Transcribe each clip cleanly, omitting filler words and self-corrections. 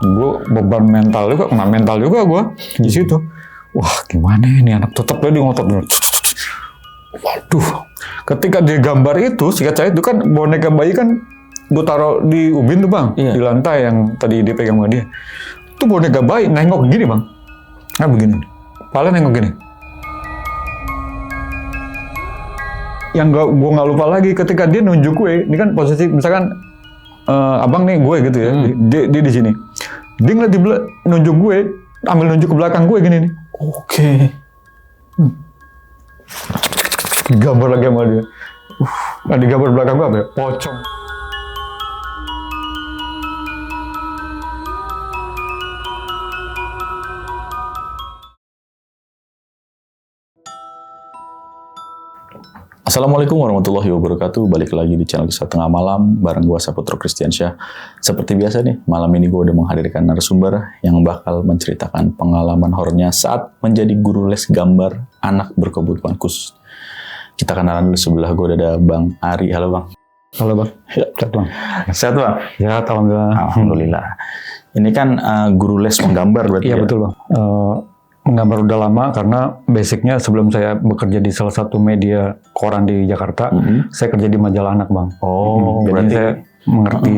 gue beban mental juga, kena mental juga gue di situ. Wah gimana ini anak, tetap dia ngotot. Waduh, ketika dia gambar itu, singkat saya itu kan boneka bayi kan gue taruh di ubin tuh bang, di lantai yang tadi dipegang sama dia. Itu boneka bayi nengok gini bang, nah begini, kepala nengok gini. Yang gue nggak lupa lagi ketika dia nunjuk gue, ini kan posisi misalkan abang nih gue gitu ya, dia di sini, dia ngeliat nunjuk gue, ambil nunjuk ke belakang gue gini nih. Oke. Gambar lagi sama dia. Nah di gambar belakang gue apa ya? Pocong. Assalamualaikum warahmatullahi wabarakatuh. Balik lagi di channel Kisah Tengah Malam bareng gua Saputra Kristiansyah. Seperti biasa nih, malam ini gua udah menghadirkan narasumber yang bakal menceritakan pengalaman horornya saat menjadi guru les gambar anak berkebutuhan khusus. Kita kenalan dulu, sebelah gua udah ada Bang Ari. Halo Bang. Halo Bang. Ya, sehat Bang. Sehat Bang? Ya, alhamdulillah. Alhamdulillah. Ini kan guru les menggambar berarti ya? Iya betul Bang. Menggambar udah lama karena basicnya sebelum saya bekerja di salah satu media koran di Jakarta, saya kerja di majalah anak Bang. Oh, jadi berarti saya mengerti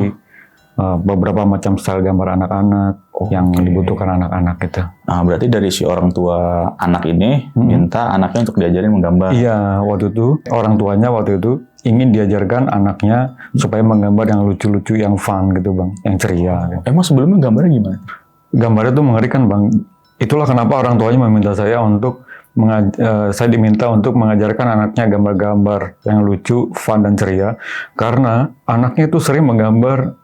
beberapa macam style gambar anak-anak yang dibutuhkan anak-anak gitu. Nah, berarti dari si orang tua anak ini minta anaknya untuk diajarin menggambar. Iya, waktu itu orang tuanya waktu itu ingin diajarkan anaknya supaya menggambar yang lucu-lucu, yang fun gitu Bang, yang ceria. Gitu. Emang sebelumnya gambarnya gimana? Gambarnya tuh mengerikan Bang. Itulah kenapa orang tuanya meminta saya untuk saya diminta untuk mengajarkan anaknya gambar-gambar yang lucu, fun dan ceria, karena anaknya itu sering menggambar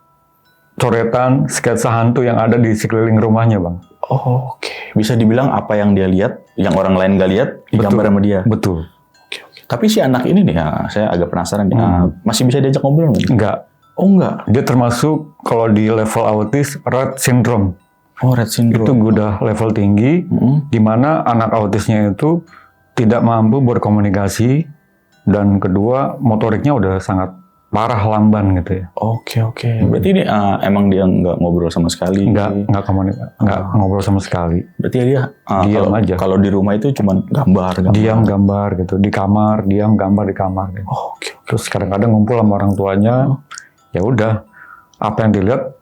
coretan, sketsa hantu yang ada di sekeliling rumahnya, Bang. Oh, oke. Bisa dibilang apa yang dia lihat, yang orang lain nggak lihat, digambar sama dia. Betul. Oke. Tapi si anak ini nih, ya, saya agak penasaran. Masih bisa diajak ngobrol nggak? Enggak. Oh, enggak. Dia termasuk kalau di level autis Rett syndrome. Oh, Rett syndrome. Itu udah level tinggi, di mana anak autisnya itu tidak mampu berkomunikasi, dan kedua motoriknya udah sangat parah, lamban gitu ya. Oke. Berarti ini emang dia nggak ngobrol sama sekali? Nggak ngobrol sama sekali. Berarti dia diam aja. Kalau di rumah itu cuma gambar. Diam gambar gitu, di kamar diam gambar di kamar. Gitu. Oke. Terus kadang-kadang ngumpul sama orang tuanya, ya udah apa yang dilihat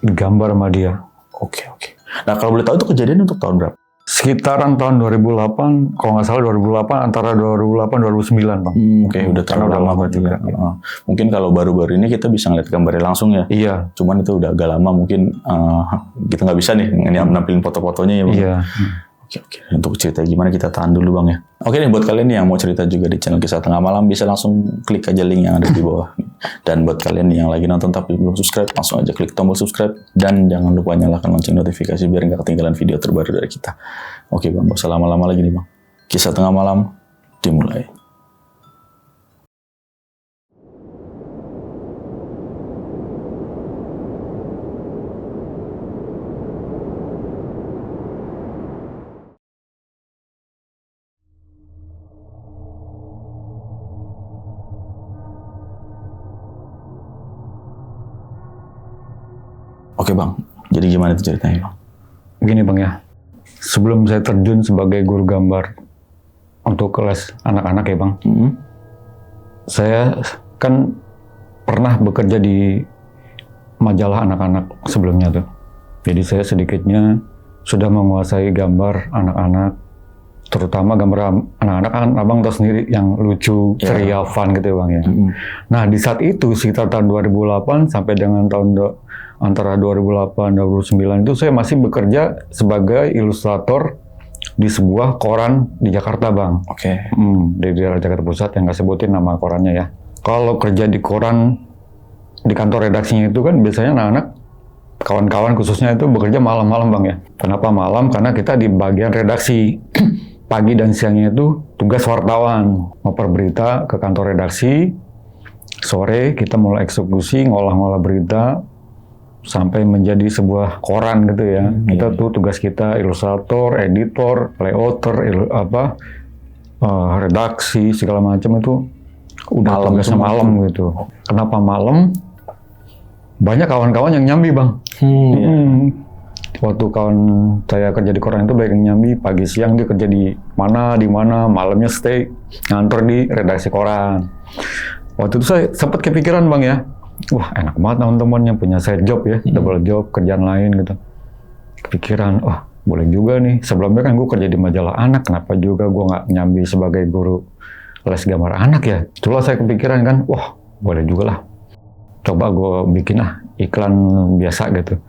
digambar sama dia. Oke. Nah kalau boleh tahu itu kejadian untuk tahun berapa? Sekitaran tahun 2008, kalau nggak salah 2008, antara 2008-2009 Bang. Oke, udah terlalu lama berarti ya. Mungkin kalau baru-baru ini kita bisa ngeliat gambarnya langsung ya? Iya. Cuman itu udah agak lama, mungkin kita nggak bisa nih nampilin foto-fotonya ya Bang? Iya. Oke. Untuk cerita gimana kita tahan dulu Bang ya. Oke nih, buat kalian yang mau cerita juga di channel Kisah Tengah Malam, bisa langsung klik aja link yang ada di bawah. Dan buat kalian yang lagi nonton tapi belum subscribe, langsung aja klik tombol subscribe. Dan jangan lupa nyalakan lonceng notifikasi biar nggak ketinggalan video terbaru dari kita. Oke Bang, gak usah lama-lama lagi nih Bang. Kisah Tengah Malam dimulai. Oke Bang, jadi gimana itu ceritanya Bang? Begini Bang ya, sebelum saya terjun sebagai guru gambar untuk kelas anak-anak ya Bang, saya kan pernah bekerja di majalah anak-anak sebelumnya tuh. Jadi saya sedikitnya sudah menguasai gambar anak-anak, terutama gambar anak-anak kan Abang tahu sendiri yang lucu, ceria, fun gitu ya Bang ya. Nah di saat itu sekitar tahun 2008 sampai dengan antara 2008-2009 itu saya masih bekerja sebagai ilustrator di sebuah koran di Jakarta Bang. Oke. Di daerah Jakarta Pusat, yang nggak sebutin nama korannya ya. Kalau kerja di koran, di kantor redaksinya itu kan biasanya anak-anak, kawan-kawan khususnya itu bekerja malam-malam Bang ya. Kenapa malam? Karena kita di bagian redaksi. Pagi dan siangnya itu tugas wartawan, ngoper berita ke kantor redaksi. Sore kita mulai eksekusi, ngolah-ngolah berita, sampai menjadi sebuah koran gitu ya. Kita tuh tugas kita ilustrator, editor, layouter, redaksi segala macam itu udah tugasnya malam gitu. Kenapa malam? banyak kawan-kawan yang nyambi bang. Iya. Waktu kawan saya kerja di koran itu banyak yang nyambi, pagi siang dia kerja di mana, malamnya stay ngantor di redaksi koran. Waktu itu saya sempat kepikiran bang ya, wah enak banget teman-teman yang punya side job ya, double job, kerjaan lain gitu. Kepikiran, wah boleh juga nih, sebelumnya kan gue kerja di majalah anak, kenapa juga gue nggak nyambi sebagai guru les gambar anak ya. Itulah saya kepikiran kan, wah boleh juga lah, coba gue bikin iklan biasa gitu.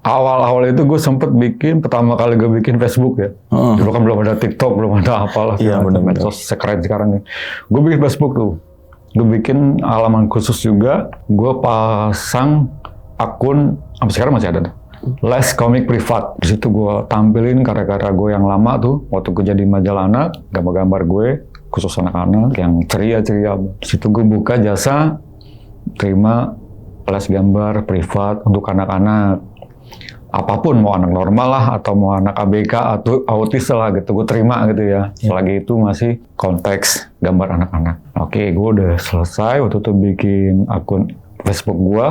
Awal-awal itu gue sempet bikin, pertama kali gue bikin Facebook ya. Dulu kan belum ada TikTok, belum ada apalah. Iya, benar-benar. Medsos sekeren sekarang nih. Gue bikin Facebook tuh. Gue bikin halaman khusus juga. Gue pasang akun, sampai sekarang masih ada tuh. Les komik privat. Di situ gue tampilin karya-karya gue yang lama tuh. Waktu gue jadi majalah anak, gambar-gambar gue, khusus anak-anak yang ceria-ceria. Di situ gue buka jasa, terima les gambar privat untuk anak-anak. Apapun, mau anak normal lah, atau mau anak ABK, atau autis lah gitu, gue terima gitu ya. Selagi itu masih konteks gambar anak-anak. Oke, gue udah selesai, waktu itu bikin akun Facebook gue,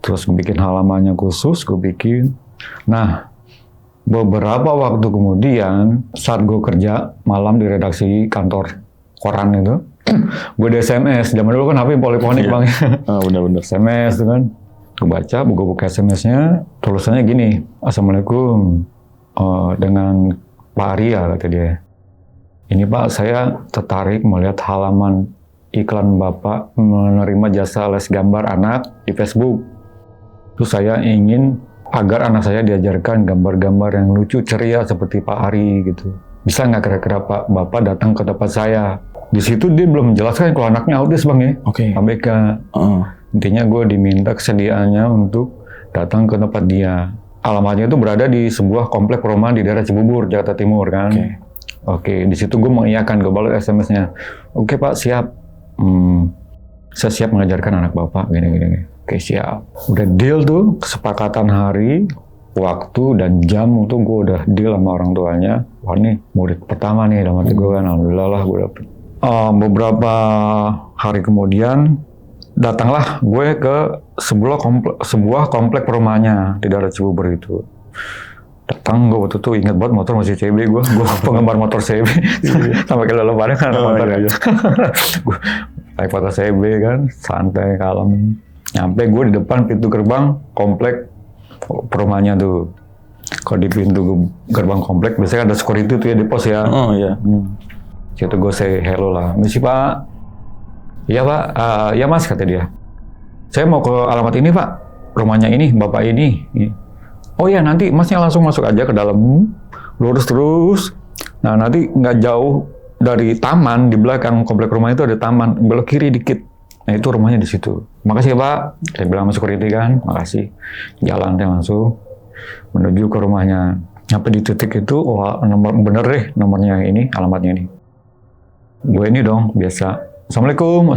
terus gue bikin halamannya khusus, gue bikin. Nah, beberapa waktu kemudian, saat gue kerja malam di redaksi kantor koran itu, gue di SMS, zaman dulu kan HP poliponik bang ya. Benar-benar. SMS itu kan. Gue baca, gue buka SMS-nya, tulisannya gini, Assalamualaikum, dengan Pak Arya, kata dia. Ini Pak, saya tertarik melihat halaman iklan Bapak menerima jasa les gambar anak di Facebook. Terus saya ingin agar anak saya diajarkan gambar-gambar yang lucu, ceria seperti Pak Ari gitu. Bisa nggak kira-kira Pak, Bapak datang ke tempat saya? Di situ dia belum menjelaskan kalau anaknya autis bang ya, ABK. Intinya gue diminta kesediaannya untuk datang ke tempat dia. Alamatnya itu berada di sebuah komplek perumahan di daerah Cibubur, Jakarta Timur kan. Oke, di situ gue mengiyakan, gue balas SMS-nya. Oke Pak, siap. Saya siap mengajarkan anak Bapak, gini. Oke, siap. Udah deal tuh, kesepakatan hari, waktu, dan jam untuk gue udah deal sama orang tuanya. Wah nih, murid pertama nih, dalam hati gue kan, alhamdulillah lah gue dapet. Beberapa hari kemudian, datanglah gue ke sebuah komplek perumahannya di daerah Cibubur itu. Datang gue waktu itu ingat banget motor masih CB gue penggemar motor CB sampai ke dalam bareng kan motor ya. Gue naik motor CB kan, santai kalem. Nyampe gue di depan pintu gerbang komplek perumahannya tuh. Kalau di pintu gerbang komplek biasanya ada security tuh ya di pos ya. Situ gue say hello lah, misi Pak. Iya Pak, ya Mas, kata dia. Saya mau ke alamat ini Pak, rumahnya ini, Bapak ini. Oh ya nanti Masnya langsung masuk aja ke dalam, lurus terus. Nah nanti nggak jauh dari taman, di belakang komplek rumah itu ada taman, belok kiri dikit. Nah itu rumahnya di situ. Makasih ya Pak, saya bilang sama security kan, makasih. Jalan saya langsung menuju ke rumahnya. Sampai di titik itu, wah bener deh nomornya ini, alamatnya ini. Gue ini dong, biasa. Assalamualaikum.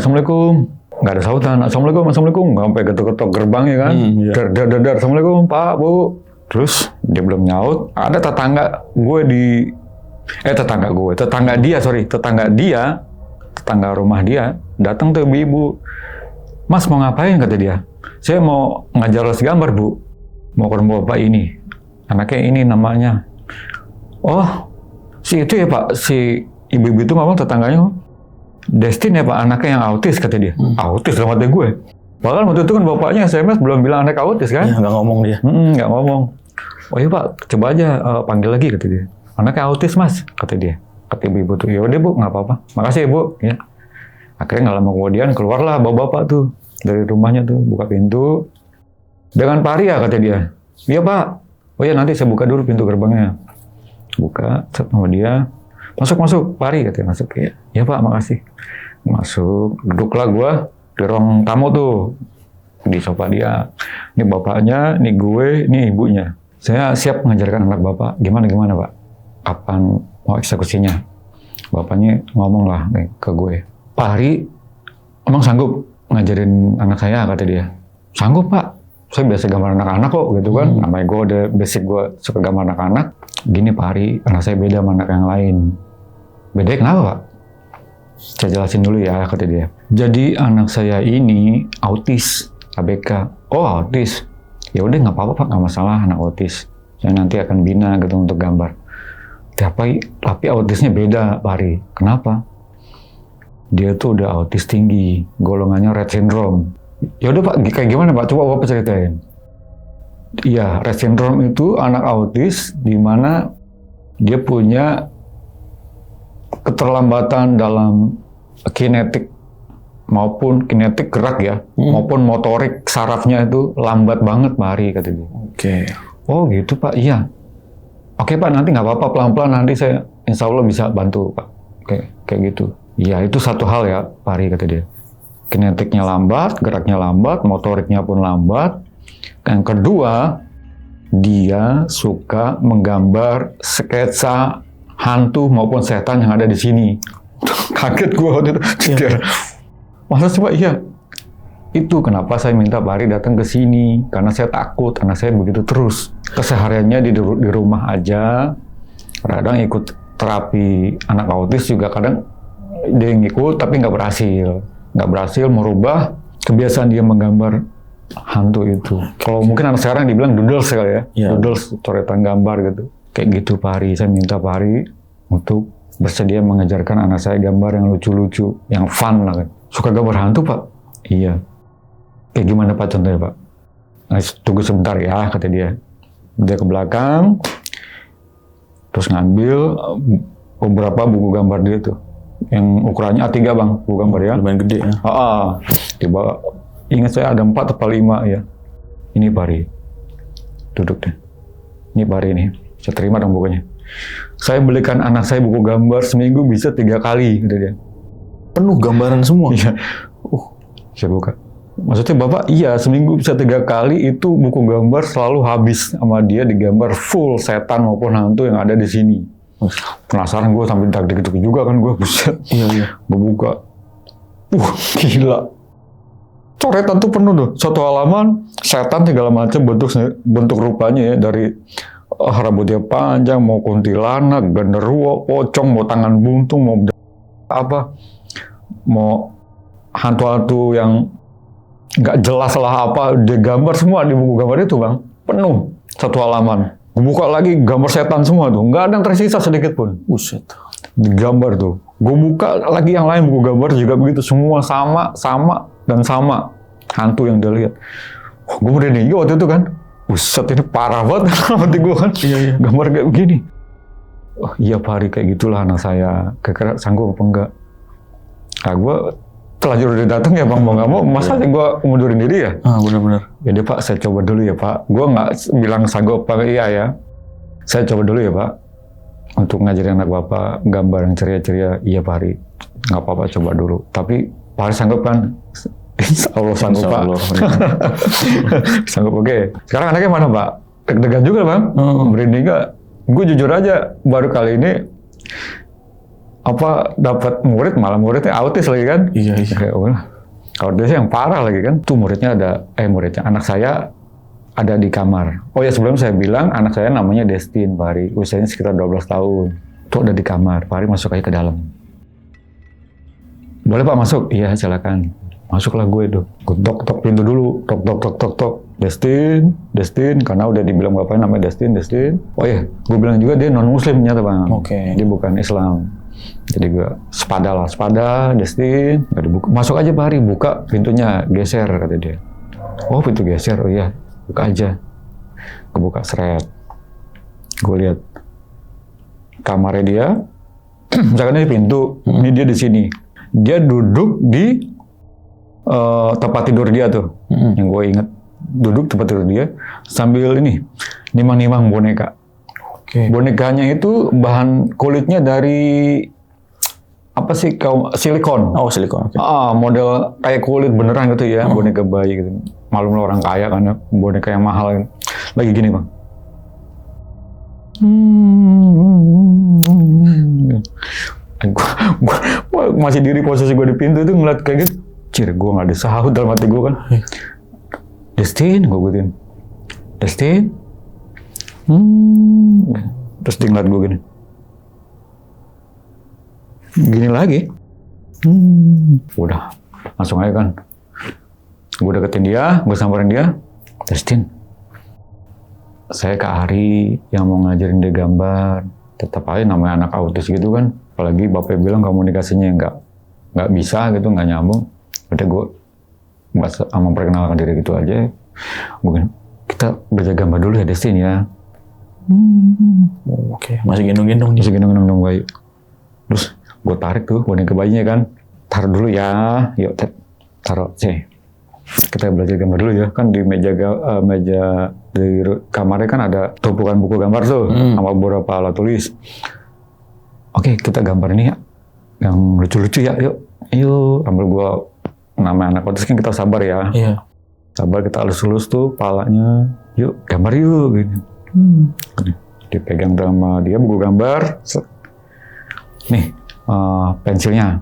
Nggak ada sautan. Assalamualaikum. Sampai ketok-ketok gerbangnya kan. Dar. Assalamualaikum, Pak, Bu. Terus dia belum nyaut. Ada tetangga tetangga rumah dia, datang tuh ibu. Mas mau ngapain, kata dia. Saya mau ngajar les gambar, Bu. Mau ke rumah Bapak ini. Anaknya ini namanya. Oh, si itu ya Pak, si ibu-ibu itu ngomong tetangganya. Destin ya Pak, anaknya yang autis, kata dia. Autis dalam hati gue. Bahkan waktu itu kan bapaknya SMS belum bilang anak autis kan? Iya, nggak ngomong dia. Nggak ngomong. Oh iya Pak, coba aja panggil lagi, kata dia. Anaknya autis Mas, kata dia. Kata ibu-ibu tuh, ya udah Bu, nggak apa-apa. Makasih ya Bu. Ya. Akhirnya nggak lama kemudian keluarlah bapak-bapak tuh dari rumahnya tuh, buka pintu. Dengan Pak Arya, kata dia. Iya Pak. Oh ya nanti saya buka dulu pintu gerbangnya. Buka, sama dia. Masuk, Pak Ari, katanya masuk ya. Ya Pak, makasih. Masuk, duduklah gue di ruang tamu tuh. Di sofa dia. Ini bapaknya, ini gue, ini ibunya. Saya siap mengajarkan anak Bapak. Gimana Pak? Kapan mau eksekusinya? Bapaknya ngomong lah ke gue. Pak Ari, emang sanggup ngajarin anak saya, kata dia. Sanggup Pak. Saya biasa gambar anak-anak kok, gitu kan. Namanya gue ada basic, gue suka gambar anak-anak. Gini Pak Ari, anak saya beda sama anak yang lain. Bedanya kenapa Pak? Saya jelasin dulu ya, kata dia. Jadi anak saya ini autis, ABK. Oh autis, ya udah nggak apa-apa Pak, nggak masalah anak autis. Saya nanti akan bina gitu untuk gambar. Tapi autisnya beda Pak Ari. Kenapa? Dia tuh udah autis tinggi, golongannya Rett syndrome. Ya udah Pak, kayak gimana Pak? Coba Bapak ceritain. Iya, Rett syndrome itu anak autis di mana dia punya keterlambatan dalam kinetik maupun kinetik gerak ya, maupun motorik sarafnya itu lambat banget Pak Ari, kata dia. Oke. Oh gitu Pak, iya. Oke Pak, nanti nggak apa-apa, pelan-pelan nanti saya insya Allah bisa bantu Pak. Kayak gitu. Iya, itu satu hal ya Pak Ari, kata dia. Kinetiknya lambat, geraknya lambat, motoriknya pun lambat. Yang kedua, dia suka menggambar sketsa hantu maupun setan yang ada di sini. Kaget gue waktu itu. Iya. Masa sih Pak? Iya. Itu kenapa saya minta Pak Ari datang ke sini. Karena saya takut, anak saya begitu terus. Kesehariannya di rumah aja. Kadang ikut terapi anak autis juga kadang dia ngikut tapi nggak berhasil. Nggak berhasil merubah kebiasaan dia menggambar hantu itu. Kalau mungkin anak sekarang dibilang doodles kali ya. Iya. Doodles, coretan gambar gitu. Kayak gitu Pak Ari. Saya minta Pak Ari untuk bersedia mengajarkan anak saya gambar yang lucu-lucu, yang fun lah kan. Suka gambar hantu Pak? Iya. Kayak gimana Pak contohnya Pak? Nah, tunggu sebentar ya, kata dia. Dia ke belakang, terus ngambil beberapa buku gambar dia tuh. Yang ukurannya A3 Bang, buku gambar ya. Lumayan gede ya. Dibawa. Ingat saya ada 4 atau 5 ya. Ini Pak Ari. Duduk deh. Ini Pak Ari nih. Saya terima dong bukunya. Saya belikan anak saya buku gambar seminggu bisa 3 kali, kata dia. Penuh gambaran semua. Iya. Saya buka. Maksudnya Bapak, iya seminggu bisa 3 kali itu buku gambar selalu habis sama dia digambar full setan maupun hantu yang ada di sini. Penasaran gue sampai deg-deg juga kan gue, buset. Iya. Gue buka. Gila. Coretan tuh penuh tuh. Satu halaman setan segala macam bentuk rupanya ya, dari rambutnya panjang, mau kuntilanak, genderuwo, pocong, mau tangan buntung, mau apa, mau hantu-hantu yang nggak jelas lah apa, dia gambar semua di buku gambar itu Bang, penuh satu halaman. Gue buka lagi gambar setan semua tuh, nggak ada yang tersisa sedikit pun. Buset. Digambar tuh. Gue buka lagi yang lain buku gambar juga begitu, semua sama hantu yang dia lihat. Gue merinding waktu itu kan. Buset, ini parah banget hati gue kan. Iya. Gambar kayak begini. Oh iya Pak Ari, kayak gitulah anak saya. Kira-kira sanggup apa enggak? Nah gue terlanjur udah datang ya Bang, mau nggak mau. Masa gue mundurin diri ya? Benar-benar. Jadi Pak, saya coba dulu ya Pak. Gue nggak bilang sanggup apa iya ya. Saya coba dulu ya Pak. Untuk ngajarin anak Bapak gambar yang ceria-ceria. Iya Pak Ari. Nggak apa-apa, coba dulu. Tapi Pak Ari sanggup kan? Insya Allah sanggup Pak. Sanggup, oke. Sekarang anaknya mana Pak? Deg-degan juga Bang. Merinding nggak? Gue jujur aja, baru kali ini dapat murid, malah muridnya autis lagi kan? Iya. Kalau dia yang parah lagi kan? Tuh muridnya anak saya ada di kamar. Oh ya, sebelum saya bilang anak saya namanya Destin Pak Ari, usianya sekitar 12 tahun. Tuh ada di kamar, Pak Ari masuk aja ke dalam. Boleh Pak masuk? Iya silakan. Masuklah gue tuh. Gue tok pintu dulu. Tok. Destin. Karena udah dibilang bapaknya namanya Destin. Oh iya, gue bilang juga dia non-muslim ternyata Bang. Oke. Dia bukan Islam. Jadi gue sepada, Destin. Masuk aja Pak Ari, buka pintunya, geser kata dia. Oh pintu geser, oh iya. Buka aja. Gue buka seret. Gue lihat kamarnya dia. Misalkan ini pintu, ini dia di sini. Dia duduk di tempat tidur dia tuh, yang gue inget, duduk tempat tidur dia sambil nimang-nimang boneka. Oke. Bonekanya itu bahan kulitnya dari apa sih, silikon. Oh silikon. Okay. Model kayak kulit beneran gitu ya, boneka bayi gitu. Malum orang kaya karena boneka yang mahal. Gitu. Lagi gini Bang. Gua masih diri posisi gue di pintu itu ngeliat kayak gitu. Gue nggak disahut dalam hati gue kan. Destin, gue gituin. Destin. Terus dia ngeliat gue gini. Gini lagi. Udah, langsung aja kan. Gue deketin dia, gue samperin dia. Destin, saya Kak Ari yang mau ngajarin dia gambar. Tetap aja namanya anak autis gitu kan. Apalagi bapaknya bilang komunikasinya nggak bisa gitu, nggak nyambung. Udah gue memperkenalkan diri gitu aja. Gue bilang, kita belajar gambar dulu ya Destin ya. Oke, masih gendong-gendong nih. Masih gendong-gendong bayi. Terus gue tarik tuh boneka bayinya kan. Taruh dulu ya, yuk taruh sini. Kita belajar gambar dulu ya, kan di meja di kamarnya kan ada tumpukan buku gambar tuh sama beberapa alat tulis. Oke, kita gambar ini ya, yang lucu-lucu ya, yuk. Ambil gua namanya anak autis kan kita sabar ya. Iya. Sabar, kita halus-halus tuh palanya, yuk gambar yuk. Gini. Dipegang sama dia buku gambar. Nih pensilnya.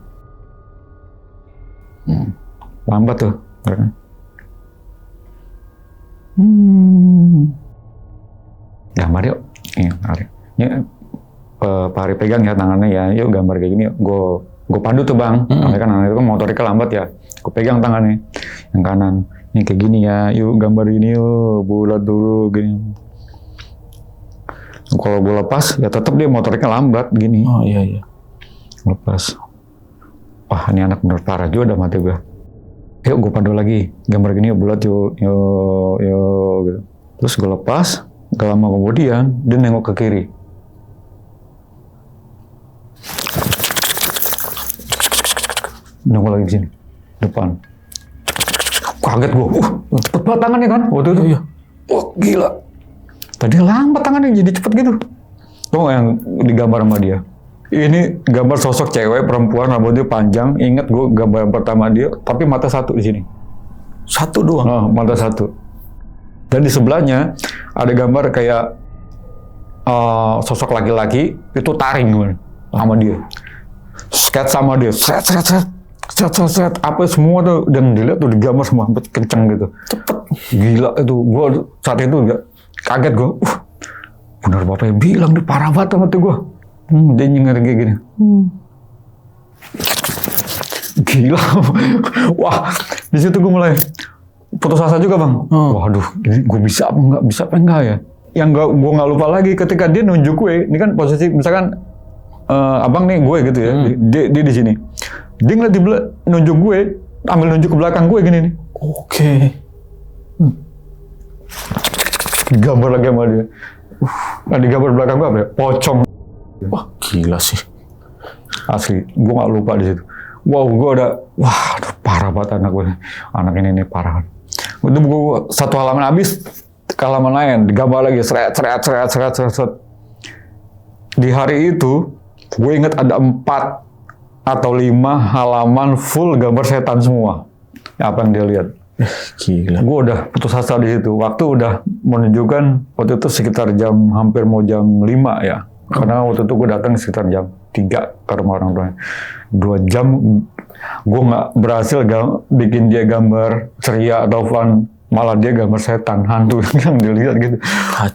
Lambat tuh. Gambar yuk. Ini Pak Ari pegang ya tangannya ya. Yuk gambar kayak gini. Gue pandu tuh bang. Karena kan anak itu kan motorika lambat ya. Gue pegang tangannya yang kanan. Ini kayak gini ya. Yuk gambar gini yuk. Bulat dulu gini. Kalau gue lepas ya tetap dia motoriknya lambat gini. Oh iya. Lepas. Wah ini anak bener parah juga udah mati gue. Yuk gue pandu lagi, gambar gini yuk bulat yuk gitu. Terus gue lepas, gak lama kemudian dia nengok ke kiri. Nengok lagi di sini, depan. Kaget gue, cepet banget tangannya kan waktu itu. Iya. Wah gila. Tadi lambat tangannya jadi cepet gitu. Tuh yang digambar sama dia. Ini gambar sosok cewek, perempuan, rambutnya panjang. Ingat gue gambar pertama dia, tapi mata satu di sini. Satu doang? Oh, mata satu. Dan di sebelahnya ada gambar kayak sosok laki-laki itu taring sama dia. Sketsa sama dia. Set. Apa semua tuh, dan dilihat tuh digambar semua, kenceng gitu. Cepet. Gila itu. Gue saat itu kaget gue. Bener bapak yang bilang, dia parah banget sama tuh gue. Dia nyengar kayak gini. Gila. Wah, di situ gue mulai putus asa juga bang. Waduh, ini gue bisa apa enggak ya? Yang gue nggak lupa lagi ketika dia nunjuk gue. Ini kan posisi misalkan abang nih gue gitu ya. Dia di sini. Dia ngeliat nunjuk gue, ambil nunjuk ke belakang gue gini nih. Oke. Gambar lagi sama dia. Nah di gambar belakang gue apa ya? Pocong. Wah gila sih. Asli, gue gak lupa di situ. Wow, gue udah, aduh, parah banget anak gue. Anak ini parah. Itu buku satu halaman habis, ke halaman lain, digambar lagi, seret. Di hari itu, gue inget ada 4 atau 5 halaman full gambar setan semua. Apa yang dia lihat. Gila. Gue udah putus asa di situ. Waktu udah menunjukkan, waktu itu sekitar hampir mau jam 5 ya. Karena waktu itu gue datang sekitar jam 3 ke rumah orang tuanya. 2 jam gue nggak berhasil bikin dia gambar ceria atau fun. Malah dia gambar setan, hantu yang dilihat gitu.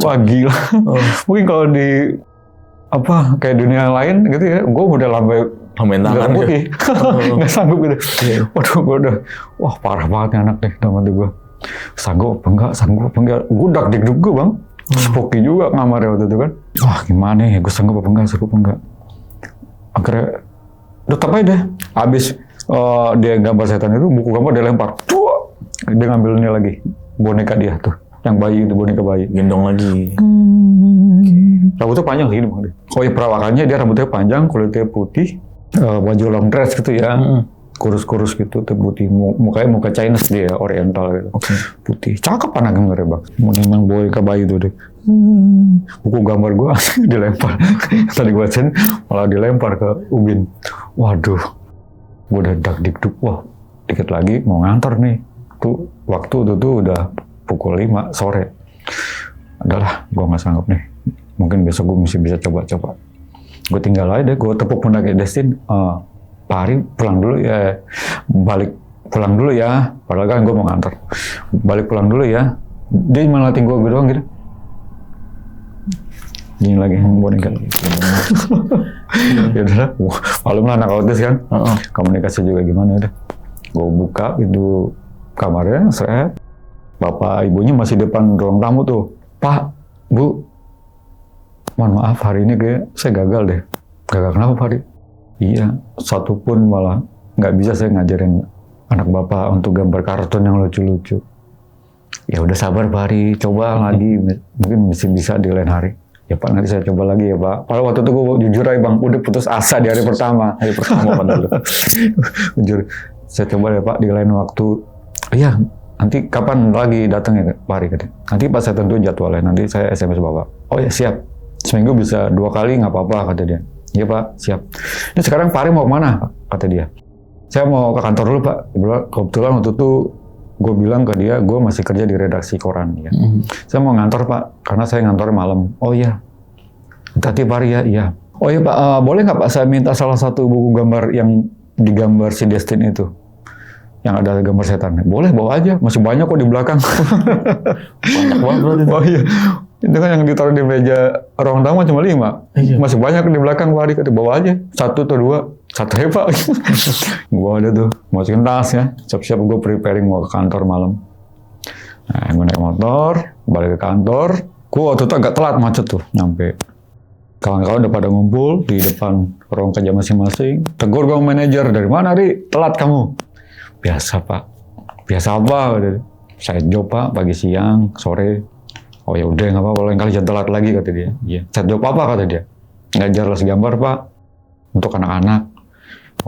Wah gila. Mungkin kalau di kayak dunia lain gitu ya, gue udah main tangan putih. Nggak sanggup gitu. Waduh gue udah, wah parah banget nih anak deh sama gue. Sanggup apa enggak. Gue dak-dik gue bang. Spooky juga ngamarnya waktu itu kan. Wah gimana ya, gue sanggup apa enggak. Akhirnya tetap aja deh. Habis dia gambar setan itu, buku gambar dia lempar. Dia ngambil ini lagi, boneka dia tuh. Yang bayi itu, boneka bayi. Gendong lagi. Rambutnya panjang gini bang. Oh ya perawakannya dia rambutnya panjang, kulitnya putih. Baju long dress gitu ya. Kurus-kurus gitu, putih. Mukanya muka Chinese dia, oriental gitu. Putih. Cakep anaknya bener bang. Memang boneka bayi itu deh. Buku gambar gue dilempar. Tadi gue sen, malah dilempar ke Ubin. Waduh. Gue udah dak-dik-duk. Wah, dikit lagi mau ngantor nih. Waktu itu tuh udah pukul 5 sore. Adalah, gue nggak sanggup nih. Mungkin besok gue masih bisa coba-coba. Gue tinggal aja deh, gue tepuk pundak Destin. Pak Ari pulang dulu ya, balik pulang dulu ya. Padahal kan gue mau ngantor. Balik pulang dulu ya. Dia malah tinggal gue doang gitu. Gini lagi boneka. Ya udah, malum lah anak autis kan. Komunikasi juga gimana udah. Gue buka itu kamarnya, seret. Bapak ibunya masih depan ruang tamu tuh. Pak, Bu, mohon maaf hari ini kayak saya gagal deh. Gagal kenapa Pak Ri? Iya, satu pun malah nggak bisa saya ngajarin anak Bapak untuk gambar kartun yang lucu-lucu. Ya udah sabar Pak Ri, coba lagi, mungkin masih bisa di lain hari. Ya Pak, nanti saya coba lagi ya Pak. Padahal waktu itu gue jujur aja Bang, udah putus asa di hari pertama. Hari pertama Pak dulu. Jujur, saya coba ya Pak di lain waktu. Iya, nanti kapan lagi datang ya Pak Ri? Nanti Pak saya tentuin jadwalnya, nanti saya SMS Bapak. Oh ya siap, seminggu bisa 2 kali nggak apa-apa kata dia. Iya Pak, siap. Ini sekarang Pak Ri mau kemana? Kata dia. Saya mau ke kantor dulu Pak. Kebetulan waktu itu gue bilang ke dia, gue masih kerja di redaksi koran. Ya. Saya mau ngantor Pak, karena saya ngantornya malam. Oh iya, tadi Pak Ri ya, iya. Oh iya Pak, boleh nggak Pak saya minta salah satu buku gambar yang digambar si Destin itu? Yang ada gambar setan. Boleh, bawa aja. Masih banyak kok di belakang. Banyak banget berarti. Oh iya. Itu kan yang ditaruh di meja ruang tamu cuma 5. Iya. Masih banyak di belakang Pak Ri. Bawa aja. 1 atau 2. 1 ya Pak. Gue ada tuh. Masukin tas ya. Siap-siap gue preparing mau ke kantor malam. Nah, gue naik motor. Balik ke kantor. Gue waktu itu agak telat macet tuh. Nyampe. Kawan-kawan udah pada ngumpul di depan ruang kerja masing-masing. Tegur gue manajer. Dari mana Ri? Telat kamu. Biasa Pak. Biasa apa? Saya job Pak. Pagi siang, sore. Oh ya udah nggak apa-apa, lain kali jangan telat lagi kata dia. Iya. Set job apa kata dia? Ngajar les gambar Pak untuk anak-anak.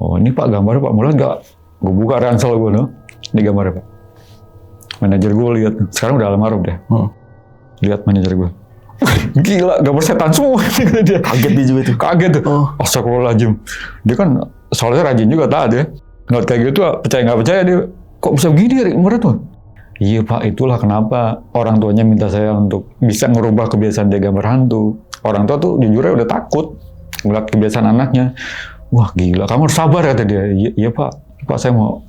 Oh ini Pak gambar Pak, mulai nggak? Gue buka ransel gue no, ini gambar Pak. Manajer gue lihat, sekarang udah almarhum deh. Lihat manajer gue. Gila, gambar setan semua kata dia. Kaget dia juga tuh. Kaget tuh. Astagfirullahaladzim. Dia kan soalnya rajin juga taat ya. Nggak kayak gitu, percaya nggak percaya dia. Kok bisa begini ya kemarin tuh? Iya Pak, itulah kenapa orang tuanya minta saya untuk bisa ngerubah kebiasaan dia gambar hantu. Orang tua tuh jujurnya udah takut ngeliat kebiasaan anaknya. Wah gila, kamu harus sabar kata dia. Iya Pak, saya mau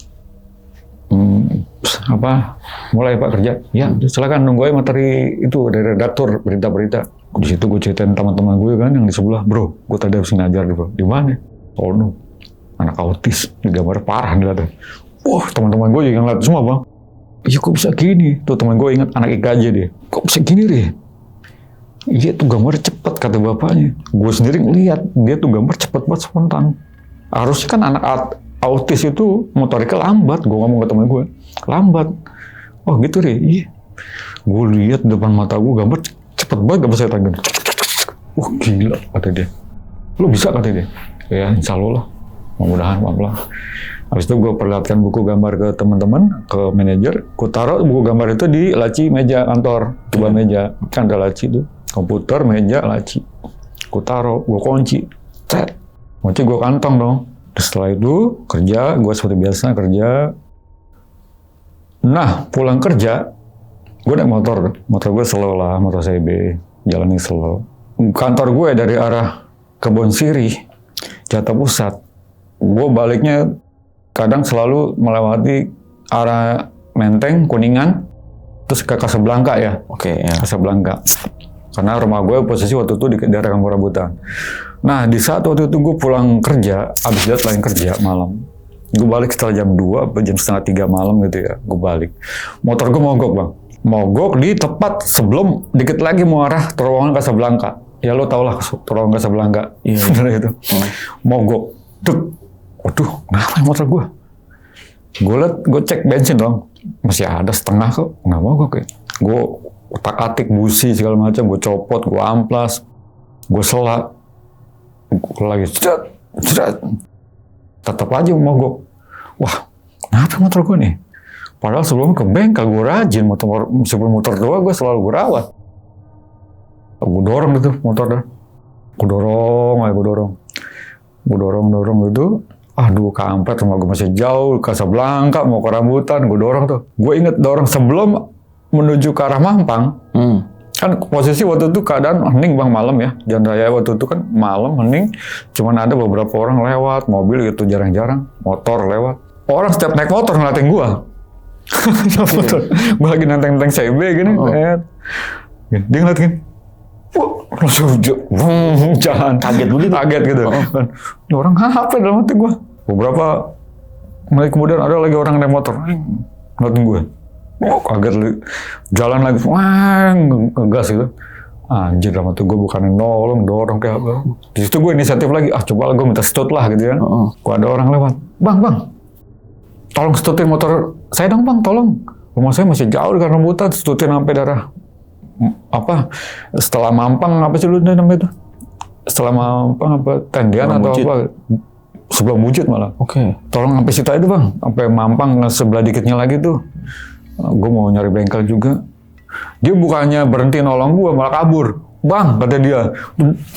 mulai Pak kerja. Ya silakan nunggu aja materi itu dari redaktur berita-berita. Di situ gue ceritain teman-teman gue kan yang di sebelah, bro, gue tadi habis ngajar bro. Di mana? Oh no, anak autis, gambar parah dilihatnya. Wah teman-teman gue juga ngeliat semua Bang. Iya kok bisa gini? Tuh teman gue ingat anak IKJ dia. Kok bisa gini deh? Iya tuh gambar cepet kata bapaknya. Gue sendiri ngeliat dia tuh gambar cepet banget spontan. Harusnya kan anak autis itu motorika lambat. Gue ngomong ke teman gue, lambat. Oh gitu deh. Iya. Gue lihat depan mata gue gambar cepet banget gambar saya tangan. Wah gila kata dia. Lo bisa kata dia. Ya insya Allah lah. Mudah-mudahan pelan-pelan. Habis itu gue perlihatkan buku gambar ke teman-teman, ke manajer. Gue taruh buku gambar itu di laci meja kantor, coba meja. Kan ada laci tuh, komputer, meja, laci. Gue taruh, gue kunci. Set. Kunci gue kantong dong. Terus setelah itu kerja, gue seperti biasa kerja. Nah, pulang kerja, gue naik motor. Motor gue slow lah, motor CB. Jalannya slow. Kantor gue dari arah Kebon Siri, Jakarta Pusat. Gue baliknya kadang selalu melewati arah Menteng, Kuningan, terus ke Casablanca ya. Oke, ya. Casablanca. Karena rumah gue posisi waktu itu di daerah Kampung Rambutan. Nah, di saat waktu itu gue pulang kerja, abis deadline kerja malam. Gue balik setelah jam 2, jam setengah 3 malam gitu ya, gue balik. Motor gue mogok Bang. Mogok di tepat sebelum dikit lagi mau arah terowongan Casablanca. Ya lo tau lah terowongan Casablanca. Iya. Itu. Mogok. Tuh. Waduh, kenapa motor gue? Gue cek bensin dong, masih ada setengah kok, nggak mau gue. Gue utak-atik busi segala macam, gue copot, gue amplas, gue selak, gue lagi cerat, tetap aja mogok. Wah, kenapa motor gue nih? Padahal sebelumnya ke bengkel gue rajin, sebelum motor tua gue selalu gue rawat. Gue dorong gitu motor dah, gue dorong gitu. Aduh kampret, rumah gue masih jauh, Casablanca, mau ke Rambutan, gue dorong tuh. Gue inget dorong sebelum menuju ke arah Mampang. Kan posisi waktu itu keadaan hening Bang, malam ya. Jalan raya waktu itu kan malam, hening. Cuman ada beberapa orang lewat, mobil gitu jarang-jarang, motor lewat. Orang setiap naik motor ngeliatin gue. Gue lagi nenteng-nenteng CB gini, dia ngeliatin. Wah, langsung jalan. Kaget begitu? Kaget gitu. Ini orang apa dalam hati gue? Beberapa menit kemudian ada lagi orang naik motor. ngeliatin gue. Oh, kaget lu. Jalan lagi, wah, ngegas gitu. Anjir, dalam hati gue bukan nolong, dorong kayak apa. Di situ gue inisiatif lagi, coba gue minta stut lah gitu ya. Gue ada orang lewat, bang, tolong stutin motor saya dong bang, tolong. Rumah saya masih jauh dengan rambutan, stutin sampai darah. Setelah Mampang, apa sih lu namanya itu? Setelah Mampang, Tendian atau Wujud. apa? Sebelum Wujud malah. Oke. Tolong sampai situ aja bang, sampai Mampang sebelah dikitnya lagi tuh. Gue mau nyari bengkel juga. Dia bukannya berhenti nolong gue, malah kabur. Bang, kata dia,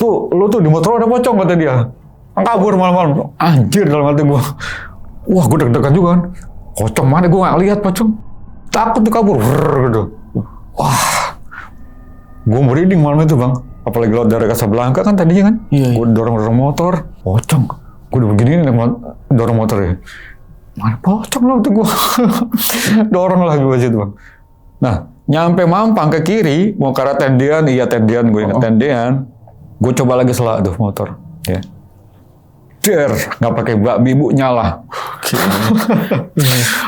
tuh lu tuh di motor ada pocong, kata dia. Kabur malam-malam. Anjir, dalam hati gue. Wah, gue deg-degan juga kan. Pocong mana, gue gak lihat pocong. Takut tuh kabur. Gitu. Wah, gue merinding malam itu bang. Apalagi lewat dari Casablanca kan tadinya kan. Iya. Gue dorong motor. Pocong. Gue udah begini nih dorong motor ya. Mana pocong lah tuh gue. Dorong lah gue situ bang. Nah, nyampe Mampang ke kiri, mau ke arah Tendian, Tendian, gue ingat Tendian. Gue coba lagi selak tuh motor. Ya. Nggak pakai bakmi, bu, nyala.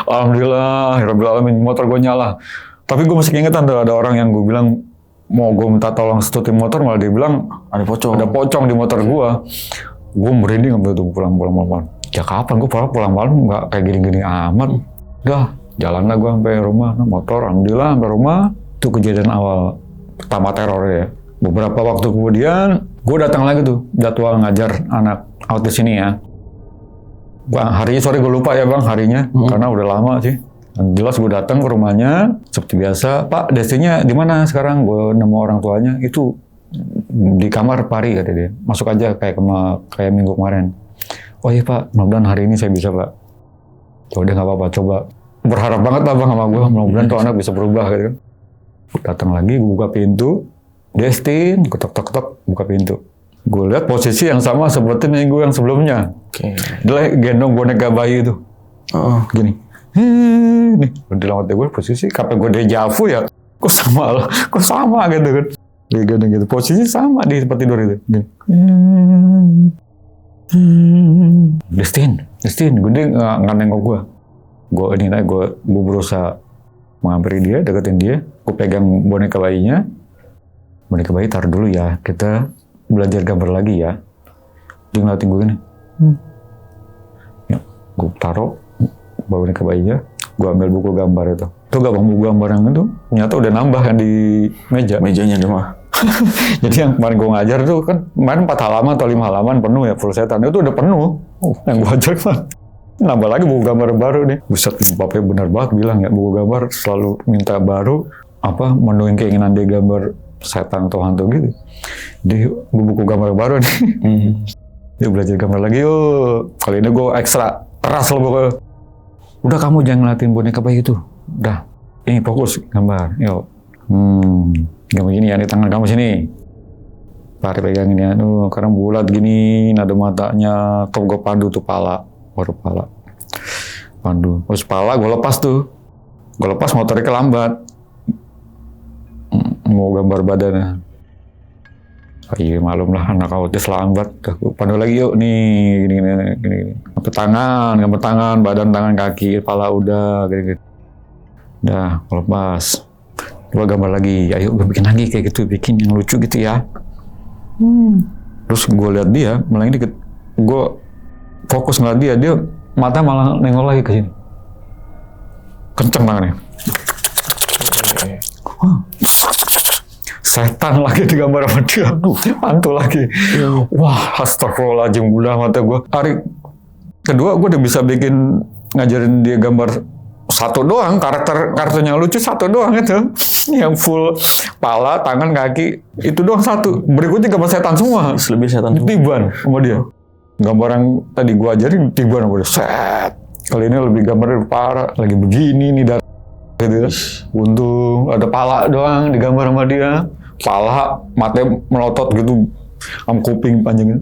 Alhamdulillah, Alhamdulillah, motor gue nyala. Tapi gue masih ingetan tuh, ada orang yang gue bilang, mau gue minta tolong stutin motor, malah dia bilang, ada pocong di motor gue. Gue merinding sampai tuh pulang malam. Ya kapan gue pulang malam nggak kayak gini-gini amat. Udah, jalan lah gue sampai rumah, motor, alhamdulillah sampai rumah. Itu kejadian awal pertama teror ya. Beberapa waktu kemudian, gue datang lagi tuh, jadwal ngajar anak autis ini ya. Harinya, sorry gue lupa ya bang, harinya, karena udah lama sih. Jelas gue datang ke rumahnya, seperti biasa, Pak, Destinya di mana sekarang? Gue nemu orang tuanya, itu di kamar Pari, kata dia. Masuk aja kayak minggu kemarin. Oh iya Pak, mudah-mudahan hari ini saya bisa Pak. Ya udah nggak apa-apa, coba. Berharap banget lah bang sama gue, mudah-mudahan tuh anak bisa berubah gitu kan. Datang lagi, gue buka pintu, Destin, ketok-ketok, buka pintu. Gue lihat posisi yang sama seperti minggu yang sebelumnya. Dia gendong boneka bayi itu. Gini. Nih, di dalam hati gue posisi, kapan gue deja vu ya? Kok sama gitu kan? Dia gendong gitu, posisi sama di tempat tidur itu. Gini. Destin, gue nggak nengok gue. Gue berusaha menghampiri dia, deketin dia. Gue pegang boneka bayinya. Boneka bayi taruh dulu ya, kita belajar gambar lagi ya. Dia ngeliatin gue gini. Ya, gue taruh boneka bayinya, gue ambil buku gambar itu. Itu gak bang, buku gambar yang itu, ternyata udah nambah kan di meja. Mejanya cuma. Jadi yang kemarin gue ngajar tuh kan, kemarin 4 halaman atau 5 halaman penuh ya, full setan. Itu udah penuh. Yang gue ajar kan. Nambah lagi buku gambar baru nih. Buset, bapaknya benar banget bilang ya, buku gambar selalu minta baru, menuhin keinginan dia gambar setan atau hantu gitu. Dia buku gambar baru nih. Dia belajar gambar lagi yuk. Kali ini gue ekstra keras loh pokoknya. Udah kamu jangan ngeliatin boneka bayi itu. Udah, ini fokus gambar. Yuk. Gambar gini ya, di tangan kamu sini. Pari pegangin ya. Karena bulat gini, ada matanya. Top gue pandu tuh pala. Baru pala. Pandu. Terus pala gue lepas tuh. Gue lepas motornya kelambat. Mau gambar badannya. Iya malum lah, anak autis lambat. Pandu lagi yuk nih, gini. Gambar tangan, badan, tangan, kaki, kepala udah, gitu. Udah, lepas. Coba gambar lagi, ayo gue bikin lagi kayak gitu, bikin yang lucu gitu ya. Terus gue lihat dia, malah dikit. Gue fokus ngeliat dia mata malah nengok lagi ke sini. Kenceng tangannya. Setan lagi digambar sama dia. Hantu lagi. Wah, astagfirullahaladzim, udah mata gue. Hari kedua gue udah bisa bikin, ngajarin dia gambar satu doang, karakternya lucu satu doang itu. Yang full pala, tangan, kaki, itu doang satu. Berikutnya gambar setan semua. Lebih setan. Tiban sama dia. Gambar yang tadi gue ajarin tiban sama dia. Set. Kali ini lebih gambarnya parah. Lagi begini nih darah. Gitu. Untung ada pala doang digambar sama dia. Pala, matanya melotot gitu, sama kuping panjangnya,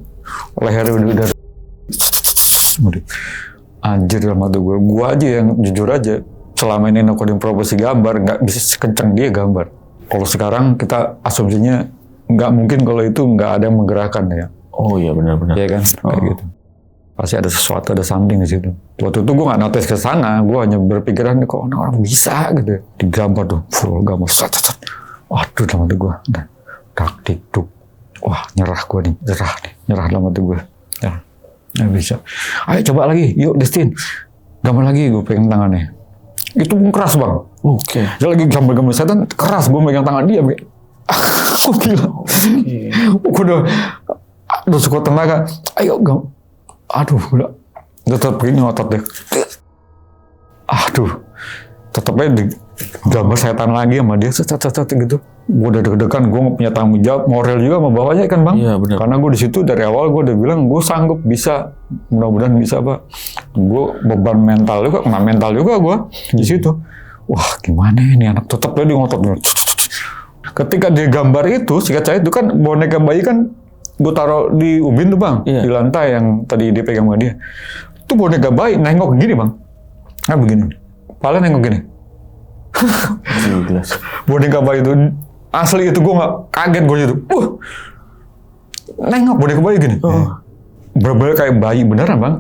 lehernya udah anjir dalam hati gue aja yang jujur aja, selama ini nakodin profesi gambar, nggak bisa sekencang dia gambar. Kalau sekarang kita asumsinya, nggak mungkin kalau itu nggak ada yang menggerakkan ya. Oh iya benar-benar. Iya kan, kayak gitu. pasti ada sesuatu, ada something di situ. Waktu itu gue nggak notice ke sana, gue hanya berpikiran kok orang bisa gitu. Digambar tuh, full gambar, waduh dalam hati gue, dak dik duk, wah nyerah gue nih, nyerah dalam hati gue, ya nggak bisa. Ayo coba lagi, yuk Destin, gambar lagi, gue pegang tangannya. Itu pun keras bang. Oke. Dia lagi gambar-gambar setan, keras, gue megang tangan dia, aku gila. Gue udah sekuat tenaga, ayo aduh udah tetap begini ngotot deh, aduh tetap aja gambar setan lagi sama dia, gitu. Gue udah deg-degan, gue punya tanggung jawab moral juga sama bapaknya kan bang. Iya benar. Karena gue di situ dari awal gue udah bilang gue sanggup, bisa, mudah-mudahan bisa pak. Gue beban mental juga, kena mental juga gue di situ. Wah gimana ini anak, tetap aja dia ngotot. Ketika dia gambar itu, singkat saya itu kan boneka bayi kan gue taruh di ubin tuh bang, di lantai yang tadi dia pegang sama dia. Itu boneka bayi nengok gini bang, nah begini, kepala nengok gini. Boneka bayi itu asli itu gue nggak kaget gue itu, nengok boneka bayi gini. Bener-bener kayak bayi beneran bang,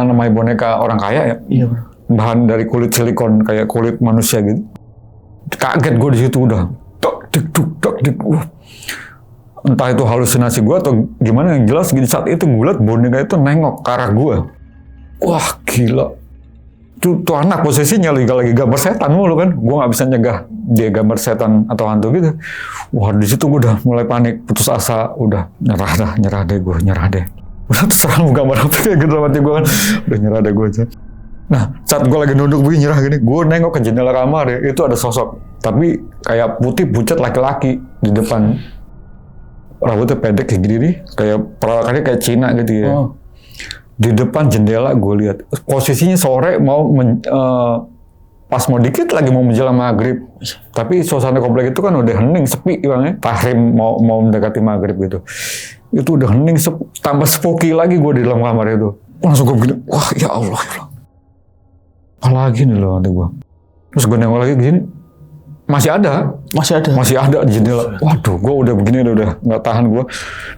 namanya boneka orang kaya ya. Iya. Bahan dari kulit silikon kayak kulit manusia gitu. Kaget gue di situ udah, tok dik. Entah itu halusinasi gue atau gimana, yang jelas gini saat itu gue liat boneka itu nengok ke arah gue. Wah gila. Tuh anak posisinya lagi gambar setan mulu kan. Gue gak bisa nyegah dia gambar setan atau hantu gitu. Wah di situ gue udah mulai panik, putus asa, udah nyerah deh gue. Udah terserah mau gambar apa kayak gitu mati gue kan. Udah nyerah deh gue aja. Nah saat gue lagi nunduk begini nyerah gini, gue nengok ke jendela kamar ya, itu ada sosok. Tapi kayak putih pucat laki-laki di depan. Rambutnya pendek kayak gini nih, kayak perawakannya kayak Cina gitu ya. Di depan jendela gue lihat, posisinya sore pas mau dikit lagi mau menjelang maghrib. Tapi suasana komplek itu kan udah hening, sepi bang ya. Tahrim mau mendekati maghrib gitu. Itu udah hening, tambah spooky lagi gue di dalam kamar itu. Langsung gue begini, wah ya Allah. Apalagi nih loh nanti gue. Terus gue nengok lagi gini, masih ada di jendela. Waduh, gue udah begini udah nggak tahan gue.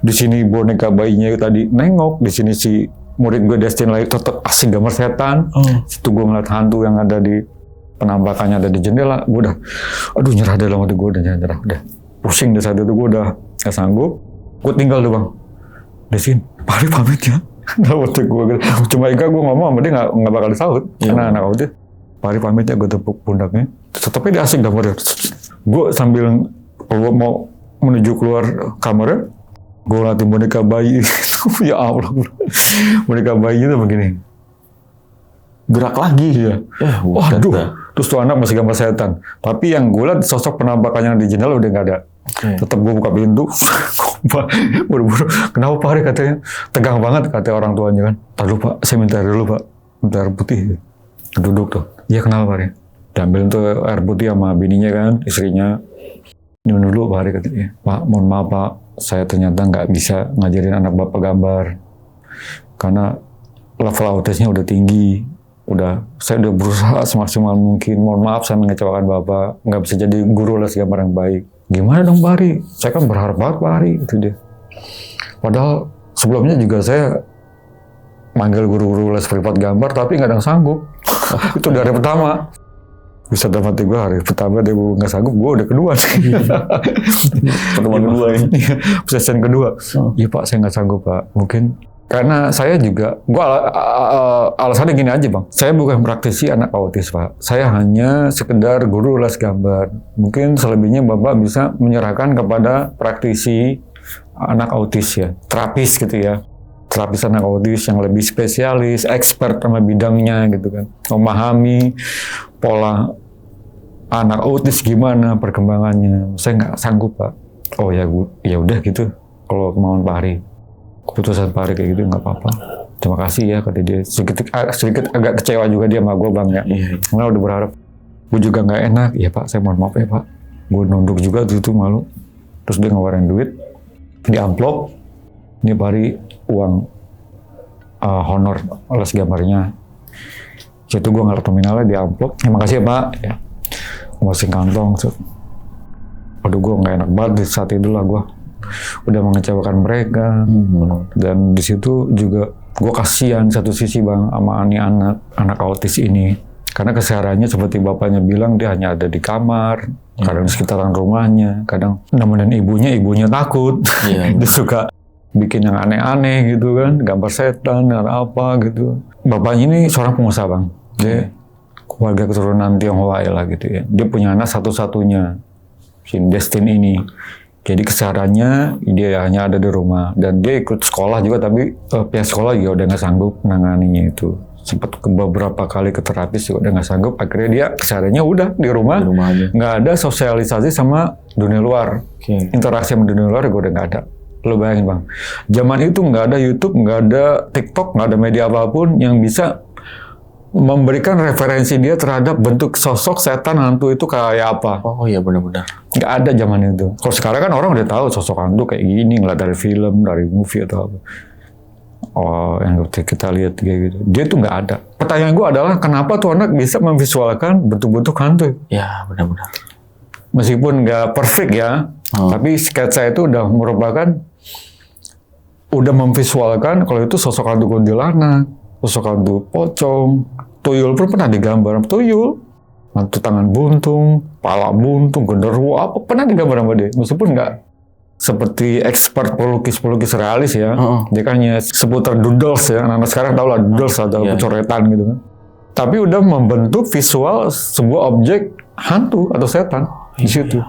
Di sini boneka bayinya tadi nengok, di sini si murid gue Destin lagi tetap asik gambar setan. Situ gue ngeliat hantu yang ada di penampakannya ada di jendela. Gue udah, aduh nyerah dalam hati gue udah pusing di saat itu gue udah nggak sanggup. Gue tinggal tuh bang, Destin, Pari pamit ya. Dalam hati gue gitu. Cuma Ika gue ngomong sama dia nggak bakal disahut karena anak autis. Pari pamit ya, gue tepuk pundaknya. Tetapnya dia asik gambarnya. Gue sambil mau menuju keluar kamarnya, gue ngeliatin boneka bayi. Ya Allah, boneka bayi itu begini. Gerak lagi. Iya. Waduh. Terus tuh anak masih gambar setan. Tapi yang gue liat sosok penampakannya di jendela udah nggak ada. Tetap gue buka pintu. Buru-buru. Kenapa Pak Hari katanya? Tegang banget kata orang tuanya kan. Tadi Pak, saya minta air dulu Pak. Minta air putih. Duduk tuh. Iya kenapa Pak Hari? Diambil tuh air putih sama bininya kan, istrinya. Minum dulu Pak Hari katanya. Pak, mohon maaf Pak, saya ternyata nggak bisa ngajarin anak Bapak gambar. Karena level autisnya udah tinggi. Saya udah berusaha semaksimal mungkin. Mohon maaf saya mengecewakan Bapak. Nggak bisa jadi guru les gambar yang baik. Gimana dong Pak Hari? Saya kan berharap banget Pak Hari. Itu dia. Padahal sebelumnya juga saya manggil guru-guru les privat gambar, tapi nggak ada yang sanggup. Itu dari pertama. Bisa dapat hati gue hari pertama dia nggak sanggup, gue udah kedua. Pertemuan kedua ini. Session kedua. Iya Pak, saya nggak sanggup Pak. Mungkin karena saya juga, gue alasannya gini aja Bang. Saya bukan praktisi anak autis Pak. Saya hanya sekedar guru les gambar. Mungkin selebihnya Bapak bisa menyerahkan kepada praktisi anak autis ya. Terapis gitu ya. Terapis anak autis yang lebih spesialis, expert sama bidangnya gitu kan. Memahami pola anak autis gimana perkembangannya. Saya nggak sanggup Pak. Oh ya udah gitu. Kalau kemauan Pak Hari. Keputusan Pak Hari kayak gitu nggak apa-apa. Terima kasih ya kata dia. Sedikit agak kecewa juga dia sama gue Bang ya. Karena udah berharap. Gue juga nggak enak. Ya Pak, saya mohon maaf ya Pak. Gue nunduk juga itu malu. Terus dia ngeluarin duit di amplop. Ini Pak Hari uang honor les gambarnya. Situ gue ngeliat nominalnya di amplop. Terima kasih ya Pak. Ya. Gue masukin kantong. Aduh gue nggak enak banget di saat itu lah gue. Udah mengecewakan mereka. Dan di situ juga Gue kasihan satu sisi bang sama anak autis ini. Karena kesehariannya seperti bapaknya bilang dia hanya ada di kamar, kadang di sekitaran rumahnya, kadang nemenin ibunya takut. Dia suka bikin yang aneh-aneh gitu kan, gambar setan dan apa gitu. Bapaknya ini seorang pengusaha bang. Dia keluarga keturunan Tionghoa lah gitu ya. Dia punya anak satu-satunya, si Destin ini. Jadi kesehariannya dia hanya ada di rumah dan dia ikut sekolah juga, tapi pihak sekolah juga udah nggak sanggup menanganinya itu. Sempat beberapa kali ke terapis juga udah nggak sanggup. Akhirnya dia kesehariannya udah di rumah aja. Nggak ada sosialisasi sama dunia luar. Interaksi sama dunia luar gue udah nggak ada. Lo bayangin bang, zaman itu nggak ada YouTube, nggak ada TikTok, nggak ada media apapun yang bisa memberikan referensi dia terhadap bentuk sosok setan hantu itu kayak apa. Oh iya benar-benar. Nggak ada zaman itu. Kalau sekarang kan orang udah tahu sosok hantu kayak gini, ngeliat dari film, dari movie atau apa. Oh yang kita lihat kayak gitu. Dia tuh nggak ada. Pertanyaan gue adalah kenapa tuh anak bisa memvisualkan bentuk-bentuk hantu? Ya benar-benar. Meskipun nggak perfect ya, tapi sketsa itu udah merupakan, udah memvisualkan kalau itu sosok hantu kuntilanak, sosok hantu pocong, tuyul pun pernah digambar, tuyul, hantu tangan buntung, pala buntung, genderuwo, apa pernah digambar sama dia. Meskipun nggak seperti expert pelukis realis ya, dia kan hanya seputar doodles ya, anak-anak sekarang tahu lah doodles atau coretan gitu kan. Tapi udah membentuk visual sebuah objek hantu atau setan di situ.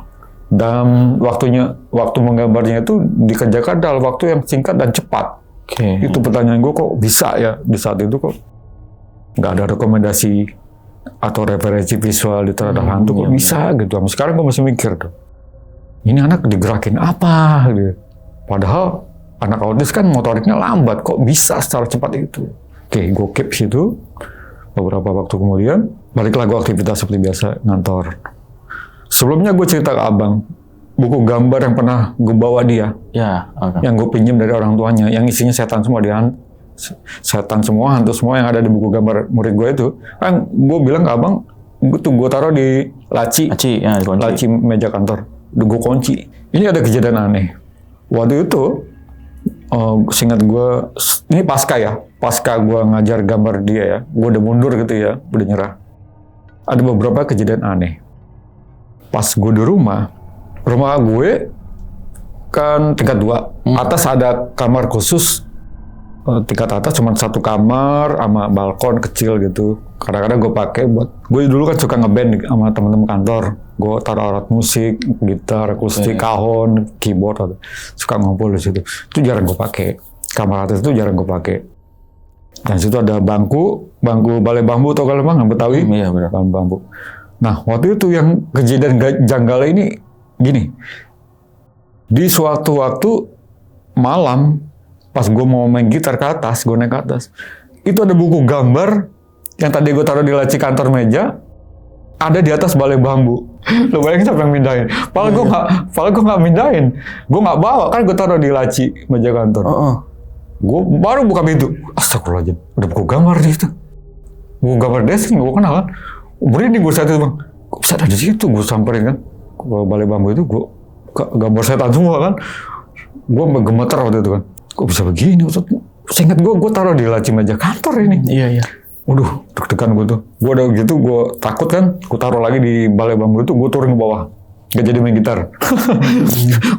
Dan waktu menggambarnya itu dikerjakan dalam waktu yang singkat dan cepat. Itu pertanyaan gue, kok bisa ya di saat itu kok nggak ada rekomendasi atau referensi visual di terhadap hantu, kok bisa gitu. Sekarang gue masih mikir tuh, ini anak digerakin apa gitu. Padahal anak autis kan motoriknya lambat, kok bisa secara cepat itu. Gue keep situ. Beberapa waktu kemudian baliklah gue aktivitas seperti biasa ngantor. Sebelumnya gue cerita ke abang, buku gambar yang pernah gue bawa dia, yang gue pinjam dari orang tuanya, yang isinya setan semua, setan semua, hantu semua yang ada di buku gambar murid gue itu, kan gue bilang ke abang, gue taruh di laci meja kantor, gue kunci. Ini ada kejadian aneh. Waktu itu, seingat gue, ini pasca gue ngajar gambar dia ya, gue udah mundur gitu ya, udah nyerah. Ada beberapa kejadian aneh. Pas gue di rumah gue kan tingkat 2. Atas ada kamar khusus, tingkat atas cuma satu kamar sama balkon kecil gitu. Kadang-kadang gue pakai gue dulu kan suka ngeband sama teman-teman kantor. Gue taruh alat musik, gitar, akustik, kahon, keyboard, suka ngumpul di situ. Itu jarang gue pakai. Kamar atas itu jarang gue pakai. Dan situ ada bangku balai bambu, tau kalau bang, Betawi? Iya benar. Bambu. Nah, waktu itu yang kejadian janggal ini gini. Di suatu waktu malam, pas gue mau main gitar ke atas, gue naik ke atas, itu ada buku gambar yang tadi gue taruh di laci kantor meja, ada di atas balai bambu. Lo bayangin siapa yang mindahin? Padahal gue nggak mindahin. Gue nggak bawa, kan gue taruh di laci meja kantor. Gue baru buka pintu. Astagfirullahaladzim, ada buku gambar di situ. Buku gambar Destin, gue kenal kan. Merinding gue saat itu bang, kok bisa ada di situ? Gue samperin kan, ke balai bambu itu, gue gambar setan semua kan. Gue gemeter waktu itu kan, kok bisa begini? Seingat gue taruh di laci meja kantor ini. Iya. Waduh, deg-degan gue tuh. Gue udah gitu, gue takut kan, gue taruh lagi di balai bambu itu, gue turun ke bawah. Gak jadi main gitar.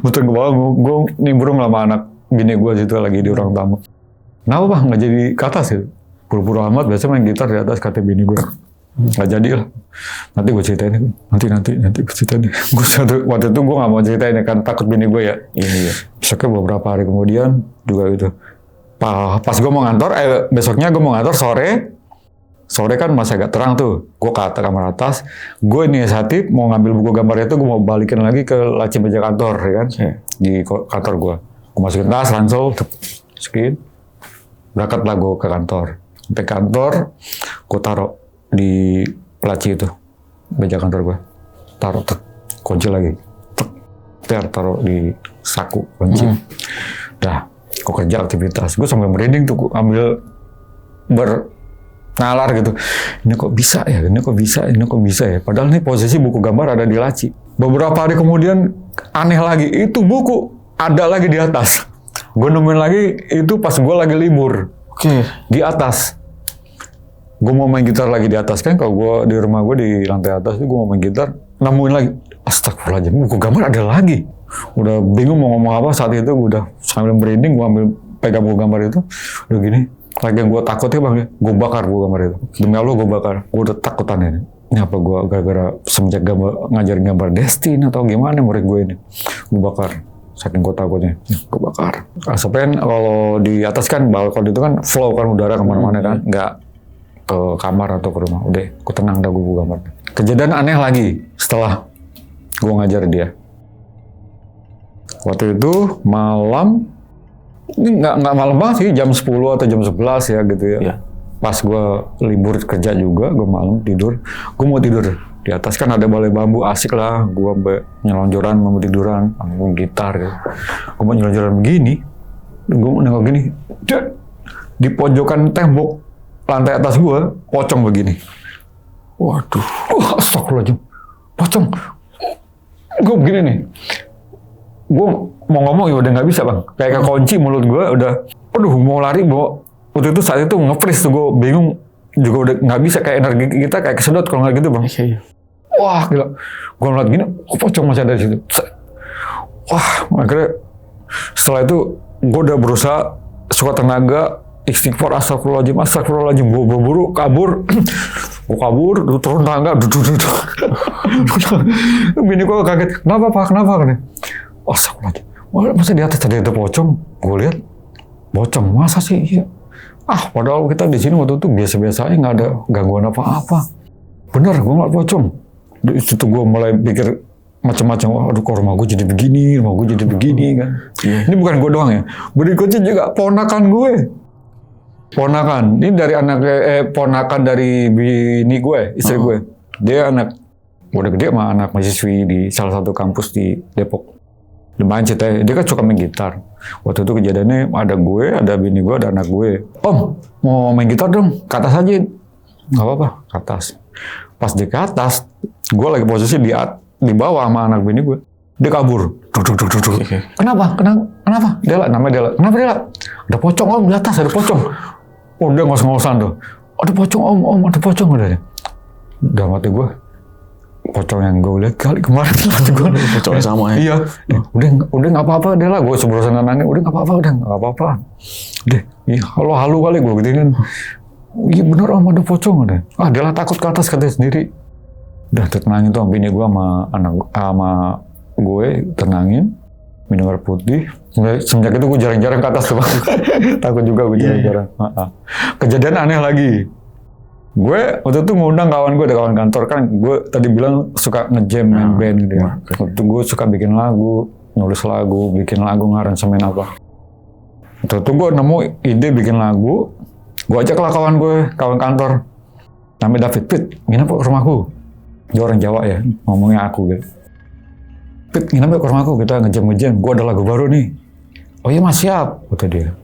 Gue turun ke bawah, gue nimbrung sama anak bini gue situ lagi di ruang tamu. Kenapa bang, gak jadi ke atas gitu? Pura-pura amat, biasa main gitar di atas, kata bini gue. Nggak jadi lah. Nanti gue ceritain. Nanti gue ceritain. Waktu itu gue nggak mau ceritain kan takut bini gue ya. Iya. Besoknya beberapa hari kemudian juga gitu. Pas gue mau ngantor, besoknya gue mau ngantor sore kan masih agak terang tuh. Gue ke kamar atas. Gue inisiatif mau ngambil buku gambar itu, gue mau balikin lagi ke laci meja kantor ya kan. Di kantor gue. Gue masukin tas, ransel, masukin. Berangkatlah gue ke kantor. Sampai kantor, gue taruh di laci itu meja kantor gue, taruh kunci lagi, taruh di saku kunci. Dah, gue kerja aktivitas, gue sampai merinding tuh, gue ambil bernalar gitu. Ini kok bisa ya? Padahal ini posisi buku gambar ada di laci. Beberapa hari kemudian aneh lagi, itu buku ada lagi di atas. Gue nemuin lagi itu pas gue lagi libur. Oke. Di atas. Gue mau main gitar lagi di atas kan, kalau gue di rumah gue di lantai atas itu gue mau main gitar, nemuin lagi. Astagfirullahaladzim, buku gambar ada lagi. Udah bingung mau ngomong apa saat itu, gue udah sambil merinding, gue ambil pegang buku gambar itu, udah gini. Lagi yang gue takutnya bang, gue bakar buku gambar itu. Demi Allah gue bakar. Gue udah takutan ini. Ini apa gue gara-gara semenjak ngajarin gambar Destin atau gimana murid gue ini. Gue bakar. Saking gue takutnya, gue bakar. Asapnya kalau di atas kan, balkon itu kan flow kan udara kemana-mana kan. Nggak ke kamar atau ke rumah. Udah, gue tenang dah gue buku gambar. Kejadian aneh lagi setelah gue ngajar dia. Waktu itu malam, ini nggak malam banget sih, jam 10 atau jam 11 ya gitu ya. Iya. Pas gue libur kerja juga, gue malam tidur. Gue mau tidur. Di atas kan ada balai bambu, asik lah. Gue nyelonjoran, mau tiduran, ambil gitar gitu. Gue mau nyelonjoran begini. Gue nengok gini. Di pojokan tembok, lantai atas gue, pocong begini. Waduh, astagfirullahaladzim. Pocong. Gue begini nih. Gue mau ngomong ya udah nggak bisa bang. Kayak kekunci mulut gue udah. Aduh mau lari waktu itu saat itu nge-freeze tuh gue bingung. Juga udah nggak bisa, kayak energi kita kayak kesedot kalau nggak gitu bang. Iya. Wah gila. Gue ngeliat gini, pocong masih ada di situ. Wah akhirnya setelah itu gue udah berusaha sekuat tenaga. Istighfar, astagfirullahaladzim, buru-buru kabur. Gue kabur, turun tangga, bini gue kaget, kenapa pak? Astagfirullahaladzim, masa di atas tadi ada pocong? Gue lihat, pocong, masa sih? Iya. Padahal kita di sini waktu itu biasa-biasa aja, nggak ada gangguan apa-apa. Bener, gue nggak pocong. Di situ gue mulai pikir macam-macam, aduh kok rumah gue jadi begini kan. Ini bukan gue doang ya, berikutnya juga ponakan gue. Ini dari ponakan dari bini gue, istri gue. Dia udah gede mah, anak mahasiswi di salah satu kampus di Depok. Lumayan ceritanya, dia kan suka main gitar. Waktu itu kejadiannya ada gue, ada bini gue, ada anak gue. Om, mau main gitar dong, ke atas aja. Nggak apa-apa, ke atas. Pas di ke atas, gue lagi posisi di bawah sama anak bini gue. Dia kabur. Kenapa? Dela, namanya Dela. Kenapa Dela? Ada pocong om, di atas ada pocong. Udah ngos-ngosan tuh. Ada pocong om, ada pocong udah. Dalam hati gue, pocong yang gue lihat kali kemarin hati gue. Pocong sama ya. Iya. Udah nggak apa-apa deh lah. Gue seborosan nangis. Udah nggak apa-apa. Deh, iya, halu kali gue gitu kan. Iya bener om, ada pocong udah. Dia lah takut ke atas katanya sendiri. Udah tenangin tuh bini gue sama gue tenangin. Minum air putih. Semenjak itu gue jarang-jarang ke atas tuh. Takut juga gue jarang-jarang. Kejadian aneh lagi. Gue waktu itu ngundang kawan gue, ada kawan kantor kan. Gue tadi bilang suka nge-jam main band gitu ya. Waktu itu gue suka bikin lagu, nulis lagu, bikin lagu, ngaransemen apa. Waktu itu gue nemu ide bikin lagu. Gue ajaklah kawan gue, kawan kantor. Namanya David, Pit, nginep ke rumahku. Dia orang Jawa ya, ngomongnya aku gitu. Pit, nginep ke rumahku, kita ngejam. Gue ada lagu baru nih. Oh iya mas, siap, kata dia.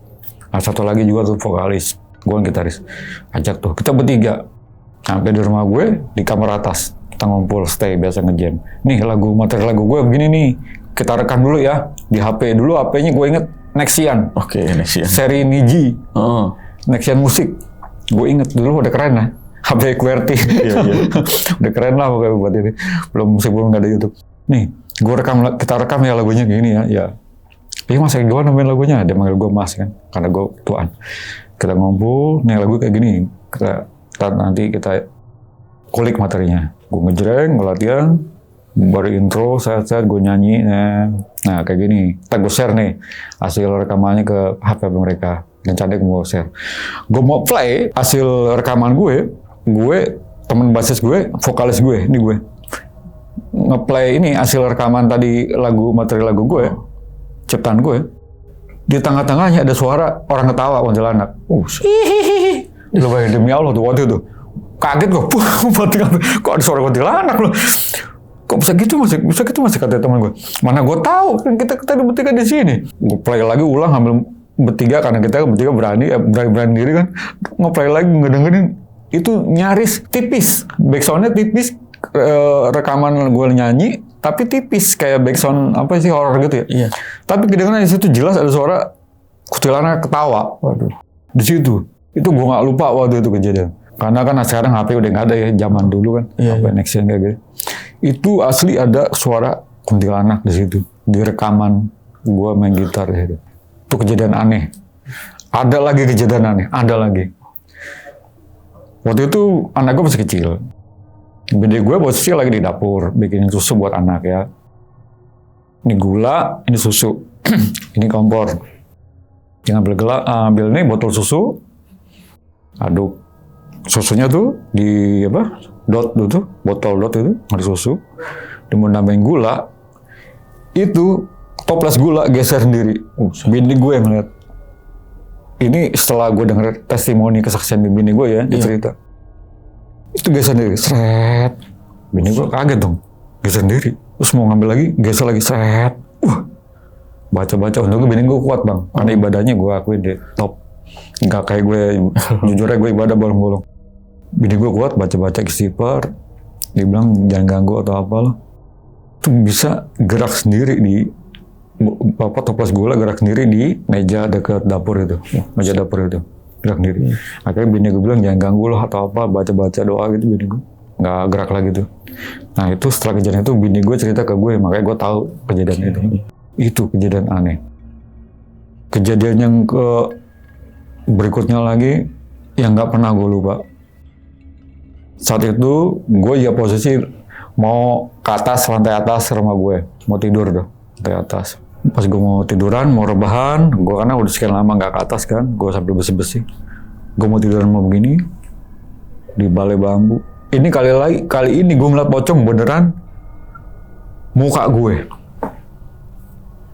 Nah, satu lagi juga tuh vokalis, gue gitaris. Ajak tuh, kita bertiga. Sampai di rumah gue, di kamar atas. Kita ngumpul, stay, biasa ngejam. Nih materi lagu gue begini nih. Kita rekam dulu ya. Di HP dulu, HP-nya gue inget Nexian. Oke, Nexian. Seri Niji. Nexian musik. Gue inget dulu udah keren lah. HP QWERTY. Iya. Udah keren lah pokoknya buat ini. Sebelum nggak ada YouTube. Nih, kita rekam ya lagunya gini ya. Iya mas, kayak gimana main lagunya? Dia manggil gue mas kan, karena gue tuan. Kita ngumpul, nih lagu kayak gini. Nanti kita kulik materinya. Gue ngejreng, gue latihan, baru intro, set gue nyanyi. Nah kayak gini. Kita gue share nih hasil rekamannya ke HP mereka. Rencana gue mau share. Gue mau play hasil rekaman gue, temen basis gue, vokalis gue, ini gue. Ngeplay ini hasil rekaman tadi materi lagu gue, ciptaan gue. Di tengah-tengahnya ada suara orang ketawa kuntilanak. Hihihi. Lu bayangin demi Allah tuh waktu itu. Kaget gue. Kok ada suara kuntilanak loh. Kok bisa gitu masih kata teman gue. Mana gue tahu kan kita bertiga di sini. Gue play lagi ulang ambil bertiga karena kita bertiga berani diri kan. Ngeplay lagi ngedengerin itu nyaris tipis. Backsoundnya tipis. Rekaman gue nyanyi tapi tipis kayak backsound apa sih horor gitu ya. Iya. Tapi kedengaran di situ jelas ada suara kuntilanak ketawa. Waduh. di situ. Itu gue nggak lupa waktu itu kejadian. Karena kan sekarang HP udah nggak ada ya, zaman dulu kan, HP Nexian kayak gitu. Itu asli ada suara kuntilanak di situ, di rekaman gue main gitar di situ. Itu kejadian aneh. Ada lagi kejadian aneh, ada lagi. Waktu itu anak gue masih kecil. Bini gue posisi lagi di dapur, bikinin susu buat anak ya. Ini gula, ini susu, ini kompor. Jangan ambil ini botol susu, aduk. Susunya tuh di dot itu, botol dot itu, ada susu. Dia mau nambahin gula, itu toples gula geser sendiri. Bini gue yang ngeliat. Ini setelah gue denger testimoni kesaksian bini gue ya, dia cerita. Itu geser sendiri, seret. Bini gue kaget dong, geser sendiri. Terus mau ngambil lagi, geser lagi, seret. Baca-baca, untungnya bini gue kuat bang. Karena ibadahnya gue akuin dia top. Nggak kayak gue, jujurnya gue ibadah bolong-bolong. Bini gue kuat, baca-baca istighfar. Dia bilang jangan ganggu atau apalah. Itu bisa gerak sendiri di toples gula gerak sendiri di meja dekat dapur itu, meja dapur itu gerak sendiri. Akhirnya bini gue bilang jangan ganggu loh atau apa, baca-baca doa gitu. Bini gue nggak gerak lagi tuh. Nah itu setelah kejadian itu bini gue cerita ke gue, makanya gue tahu kejadian itu. Itu kejadian aneh. Kejadian yang berikutnya lagi yang nggak pernah gue lupa. Saat itu gue ya posisi mau ke atas, lantai atas rumah gue, mau tidur tuh lantai atas. Pas gue mau tiduran, mau rebahan, gue karena udah sekian lama nggak ke atas kan, gue sambil bersih-bersih. Gue mau tiduran mau begini, di balai bambu. Ini kali ini gue ngeliat pocong beneran muka gue.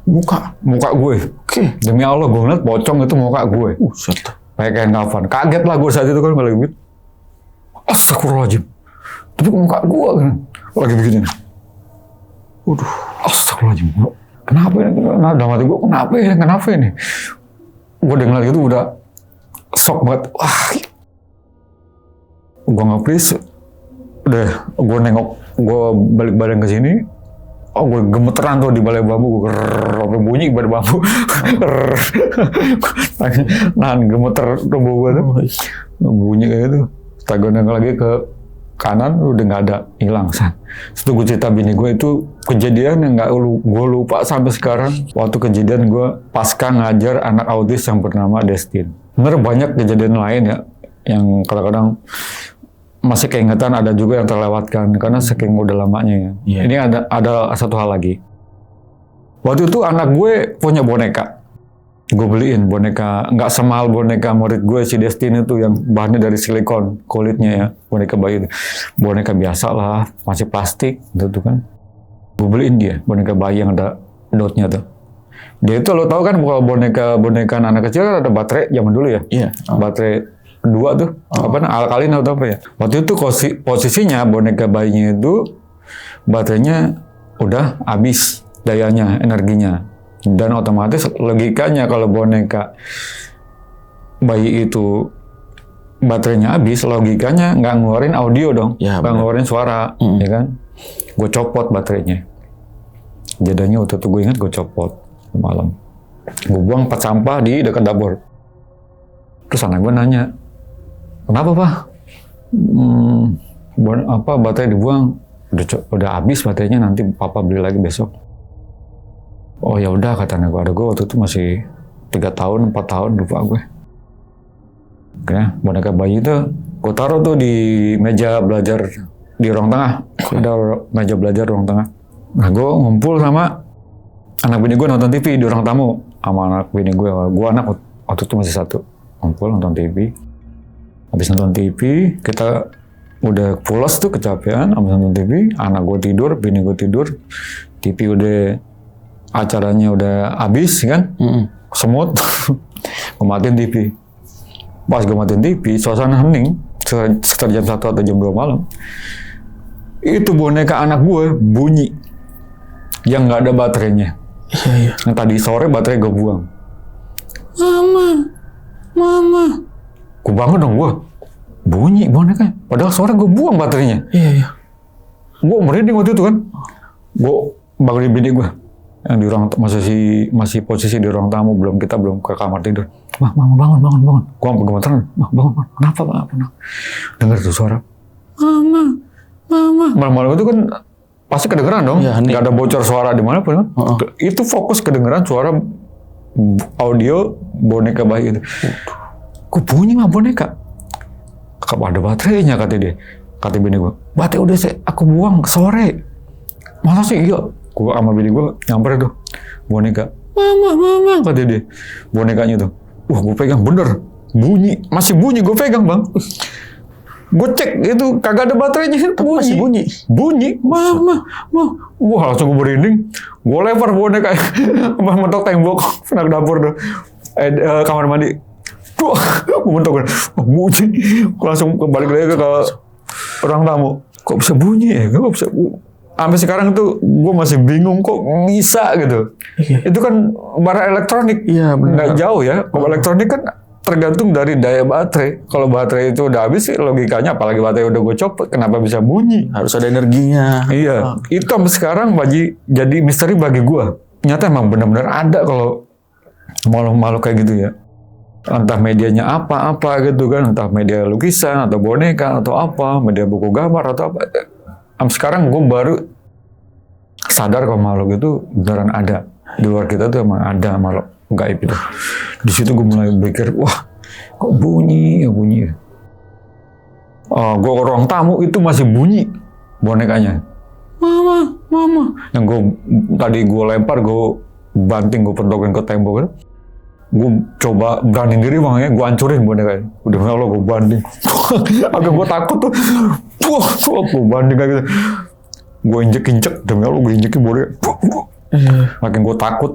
Muka gue. Oke. Demi Allah gue ngeliat pocong itu muka gue. Pakai kain kafan. Kaget lah gue saat itu kan kalau gitu. Astagfirullahaladzim. Tapi muka gue kan lagi begini. Waduh, astagfirullahaladzim. Kenapa ya? Nah, dalam hati gue, kenapa ini? Gue udah ngeliat gitu udah shock banget. Wah, gue nggak please. Udah, gue nengok, gue balik badan ke sini. Oh, gue gemeteran tuh di balai bambu. Sampai bunyi balai bambu. Nah, gemeter tubuh gue tuh. Bunyi kayak gitu. Setelah gue nengok lagi ke kanan, udah nggak ada, hilang. Itu gue cerita bini gue itu kejadian yang nggak gue lupa sampai sekarang. Waktu kejadian gue pasca ngajar anak autis yang bernama Destin. Bener banyak kejadian lain ya, yang kadang-kadang masih keingetan, ada juga yang terlewatkan karena saking udah lamanya ya. Ini ada satu hal lagi. Waktu itu anak gue punya boneka. Gue beliin boneka, nggak semahal boneka murid gue si Destin itu yang bahannya dari silikon, kulitnya ya, boneka bayi itu. Boneka biasa lah, masih plastik gitu kan. Gue beliin dia, boneka bayi yang ada dotnya tuh. Dia itu lo tau kan kalau boneka anak kecil kan ada baterai zaman dulu ya? Iya. Baterai 2 tuh, alkalin atau apa ya? Waktu itu posisinya boneka bayinya itu baterainya udah habis dayanya, energinya. Dan otomatis logikanya kalau boneka bayi itu baterainya habis, logikanya nggak ngeluarin audio dong, nggak ngeluarin suara, ya kan? Gue copot baterainya. Jadinya waktu itu gue ingat gue copot malam. Gue buang tempat sampah di dekat dapur. Terus anak gue nanya, kenapa pak? Baterai dibuang? Udah habis baterainya, nanti papa beli lagi besok. Oh ya udah kata anak gue, waktu itu masih 3 tahun, 4 tahun lupa gue. Oke, boneka bayi itu gue taruh tuh di meja belajar di ruang tengah. Ada meja belajar ruang tengah. Nah gue ngumpul sama anak bini gue nonton TV di ruang tamu sama anak bini gue. Gue anak waktu itu masih 1. Ngumpul nonton TV. Habis nonton TV kita udah pulas tuh kecapean. Habis nonton TV, anak gue tidur, bini gue tidur. TV udah acaranya udah habis kan, semut. Gue matiin TV. Pas gue matiin TV, suasana hening, sekitar jam 1 atau jam 2 malam. Itu boneka anak gue bunyi, yang nggak ada baterainya. Iya. Yang tadi sore baterai gue buang. Mama. Gue bangun dong gue, bunyi boneka. Padahal sore gue buang baterainya. Iya. Gue merinding waktu itu kan. Gue bangunin bini gue. yang di ruang masih posisi di ruang tamu, belum ke kamar tidur. Mama bangun. Gua sampai gemeteran. Bangun. Kenapa? Dengar tuh suara. Mama. Malam-malam itu kan pasti kedengeran dong. Iya, Nggak ada bocor suara di mana pun kan. Itu fokus kedengeran suara audio boneka bayi itu. Kok bunyi mah boneka? Ada baterainya kata dia. Kata bini gue, baterai udah aku buang sore. Masa sih? Iya. Gue sama bini gue nyamper tuh boneka. Mama, kata dia. Bonekanya tuh. Gue pegang bener. Masih bunyi gue pegang bang. Gue cek itu kagak ada baterainya. Masih bunyi. Mama. Wah langsung gue merinding. Gue lempar boneka. Mentok tembok. Anak dapur tuh. Kamar mandi. Gue mentok. Bunyi. Gue langsung balik lagi ke orang tamu. Kok bisa bunyi ya? Kok bisa? Sampai sekarang tuh gue masih bingung kok bisa gitu. Itu kan barang elektronik. Iya benar. Nggak jauh ya. Kalau elektronik kan tergantung dari daya baterai. Kalau baterai itu udah habis sih logikanya, apalagi baterai udah gue copot, kenapa bisa bunyi? Harus ada energinya. Iya. Itu sampai sekarang jadi misteri bagi gue. Nyata emang benar-benar ada kalau makhluk-makhluk kayak gitu ya. Entah medianya apa gitu kan, entah media lukisan atau boneka atau apa, media buku gambar atau apa. Sekarang gue baru sadar kalau makhluk itu beneran ada. Di luar kita tuh emang ada makhluk gaib itu. Di situ gue mulai berpikir, wah kok bunyi. Gue ke ruang tamu itu masih bunyi bonekanya. Mama. Yang tadi gue lempar, gue banting, gue pentokin ke tembok. Gue coba berani diri bang ya, gue hancurin bonekanya. Udah Allah gue banding. Agak gue takut tuh. Gue banding kayak gitu. Gue injek, demi Allah gue injekin boneka. Makin gue takut.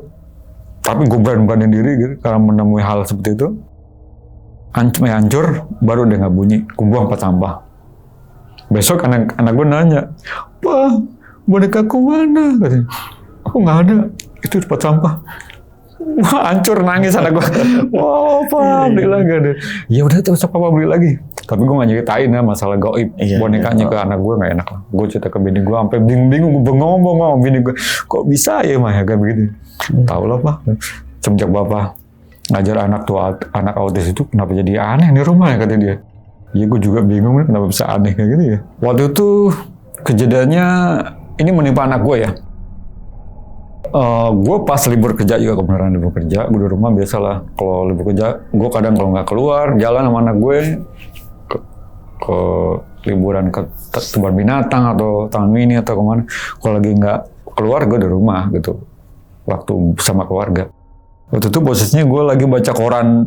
Tapi gue berani diri gitu, karena menemui hal seperti itu. Hancur, baru udah gak bunyi. Gue buang tempat sampah. Besok anak gue nanya, "Pak, bonekaku mana?" Katanya. "Kok gak ada? Itu tempat sampah." Wah, hancur nangis anak gue. Wah, Pak, beli lagi deh. Ya udah terus Papa beli lagi. Tapi gue gak nyeritain ya masalah gaib bonekanya ke anak gue, gak enak lah. Gue cerita ke bini gue sampai bingung, gue ngomong bini gue, kok bisa ya Mah ya kayak begitu. Tahu lah Pak, semenjak Bapak ngajar anak autis itu kenapa jadi aneh di rumah ya kata dia. Iya gue juga bingung kenapa bisa aneh kayak gitu ya. Waktu itu kejadiannya ini menimpa anak gue ya. Gue pas libur kerja juga, kebenaran libur kerja, gue di rumah biasalah. Kalau libur kerja, gue kadang kalau nggak keluar, jalan sama anak gue ke liburan ke kebun binatang atau taman mini atau kemana. Kalau lagi nggak keluar, gue di rumah gitu, waktu bersama keluarga. Waktu itu posisinya gue lagi baca koran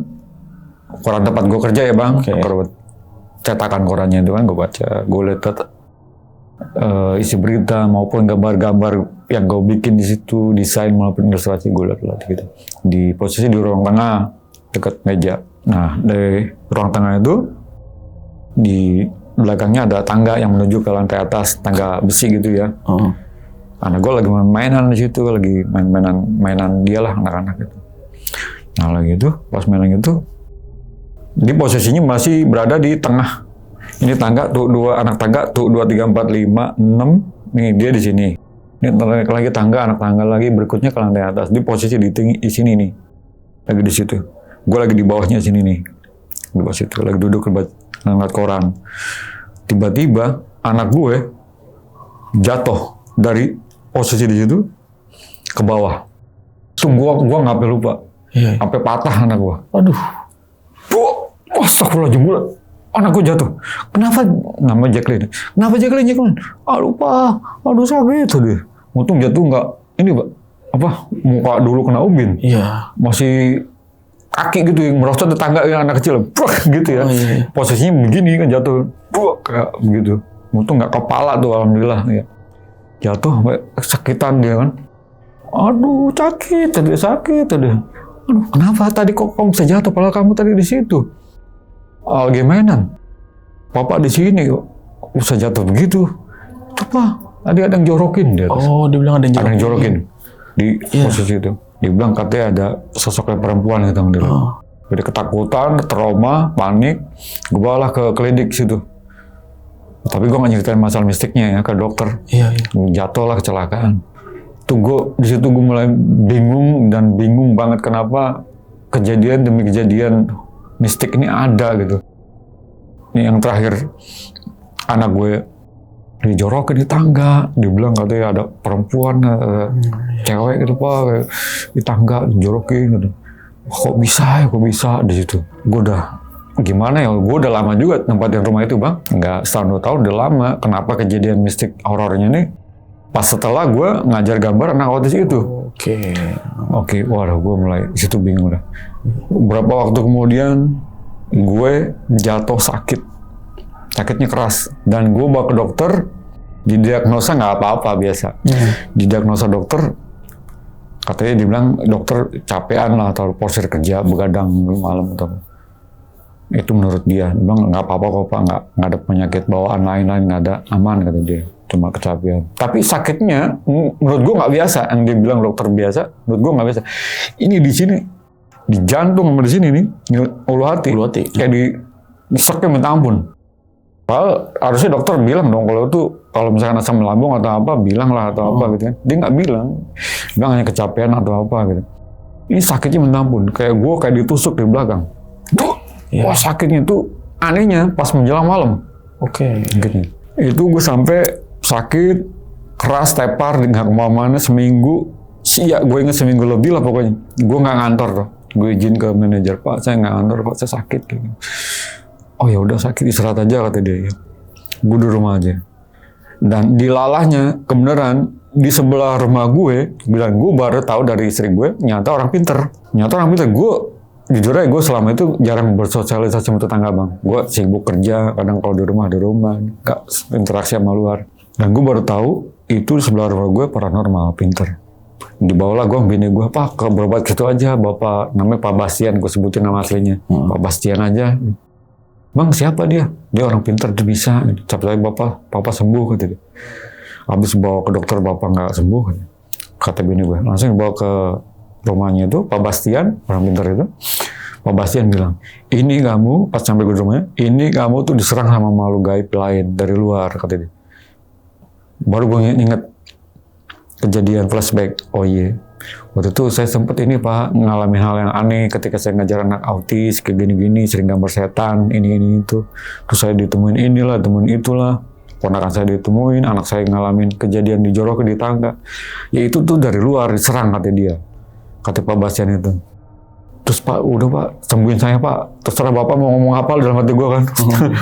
tempat gue kerja ya bang. Okay. Cetakan korannya itu kan gue baca, gue lihat isi berita maupun gambar-gambar yang gue bikin di situ, desain maupun ilustrasi gue lihat gitu. Di posisi di ruang tengah dekat meja. Nah dari ruang tengah itu di belakangnya ada tangga yang menuju ke lantai atas, tangga besi gitu ya. Anak gue lagi main-mainan di situ, lagi mainan dia lah anak-anak gitu. Nah lagi itu pas mainan itu, di posisinya masih berada di tengah. Ini tangga tuh dua anak tangga tuh 2, 3, 4, 5, 6. Nih dia di sini. Ini lagi tangga, anak tangga lagi berikutnya ke lantai atas. Di posisi di sini nih. Lagi di situ. Gue lagi di bawahnya sini nih. Di bawah situ lagi duduk ngeliat koran. Tiba-tiba anak gue jatuh dari posisi di situ ke bawah. Gue nggak lupa. Sampai patah anak gue. Aduh. Astagfirullahaladzim. Anak gue jatuh. Kenapa? Nama Jacqueline. Kenapa Jacqueline? Aduh Pak, aduh sakit tadi. Untung jatuh nggak ini Pak. Apa? Muka dulu kena ubin. Iya. Masih kaki gitu yang merosot di tangga yang anak kecil. Gitu ya. Posisinya begini kan jatuh. Kayak begitu. Untung nggak kepala tuh alhamdulillah. Ya. Jatuh sampai sakitan dia kan. Aduh sakit tadi. Aduh kenapa tadi kok kamu bisa jatuh? Padahal kamu tadi di situ. Lagi mainan. Papa di sini kok bisa jatuh begitu. Apa? Tadi ada yang jorokin dia. Oh, dia bilang ada yang jorokin. Di posisi itu. Dia bilang katanya ada sosoknya perempuan gitu dia. Jadi ketakutan, trauma, panik. Gue bawalah ke klinik situ. Tapi gue gak nyeritain masalah mistiknya ya ke dokter. Jatuh lah kecelakaan. Di situ gue mulai bingung banget kenapa kejadian demi kejadian mistik ini ada gitu. Ini yang terakhir, anak gue dijorokin di tangga, dibilang katanya ada perempuan, cewek gitu pak, kayak di tangga dijorokin gitu. Kok bisa di situ. Gue udah gimana ya, gue udah lama juga nempatin rumah itu bang, nggak setahun 2 tahun, udah lama. Kenapa kejadian mistik horornya nih pas setelah gue ngajar gambar anak autis itu. Oke, waduh gue mulai situ bingung dah. Berapa waktu kemudian gue jatuh sakitnya keras, dan gue bawa ke dokter, didiagnosa nggak apa-apa biasa. Didiagnosa dokter, katanya dibilang dokter capean lah atau porsir kerja begadang malam atau itu menurut dia bilang nggak apa-apa kok pak, nggak ada penyakit bawaan lain-lain, nggak ada, aman kata dia, cuma kecapean. Tapi sakitnya menurut gue nggak biasa, yang dia bilang dokter biasa, menurut gue nggak biasa. Ini di sini, di jantung sama di sini nih, ulu hati. Kayak diseknya minta ampun. Padahal harusnya dokter bilang dong kalau misalkan asam lambung atau apa, bilang lah atau apa gitu kan. Dia nggak bilang hanya kecapean atau apa gitu. Ini sakitnya minta ampun, kayak gue kayak ditusuk di belakang. Wah sakitnya tuh anehnya pas menjelang malam. Gitu. Itu gue sampai sakit keras, tepar, nggak kemana-mana seminggu. Iya, gue ingat seminggu lebih lah pokoknya. Gue nggak ngantor tuh. Gue izin ke manajer, Pak, saya nggak ngantor, Pak, saya sakit. Gitu. Oh ya udah sakit, istirahat aja kata dia. Ya. Gue di rumah aja. Dan dilalahnya kebenaran di sebelah rumah gue, bilang gue baru tahu dari istri gue, nyata orang pinter. Gue jujur aja, gue selama itu jarang bersosialisasi sama tetangga bang. Gue sibuk kerja, kadang kalau di rumah, nggak interaksi sama luar. Dan gue baru tahu itu di sebelah rumah gue paranormal, pinter. Dibawalah gue, bini gue, Pak, ke berobat gitu aja, Bapak, namanya Pak Bastian, gue sebutin nama aslinya. Pak Bastian aja. Bang, siapa dia? Dia orang pinter, dia bisa. Capek Bapak sembuh, kata dia. Habis bawa ke dokter, Bapak nggak sembuh, kata bini gue. Langsung bawa ke rumahnya itu, Pak Bastian, orang pinter itu. Pak Bastian bilang, ini kamu, pas sampai ke rumahnya, ini kamu tuh diserang sama makhluk gaib lain dari luar, kata dia. Baru gue inget kejadian flashback. Oh iya, waktu itu saya sempat ini Pak, mengalami hal yang aneh ketika saya ngajar anak autis, kayak gini-gini, sering gambar setan, ini itu. Terus saya ditemuin inilah, temuin itulah. Ponakan saya ditemuin, anak saya ngalamin kejadian dijorokin di tangga. Ya itu tuh dari luar, diserang kata dia. Kata Pak Bastian itu. Terus Pak, udah Pak, sembuhin saya Pak. Terserah Bapak mau ngomong apa dalam hati gue kan.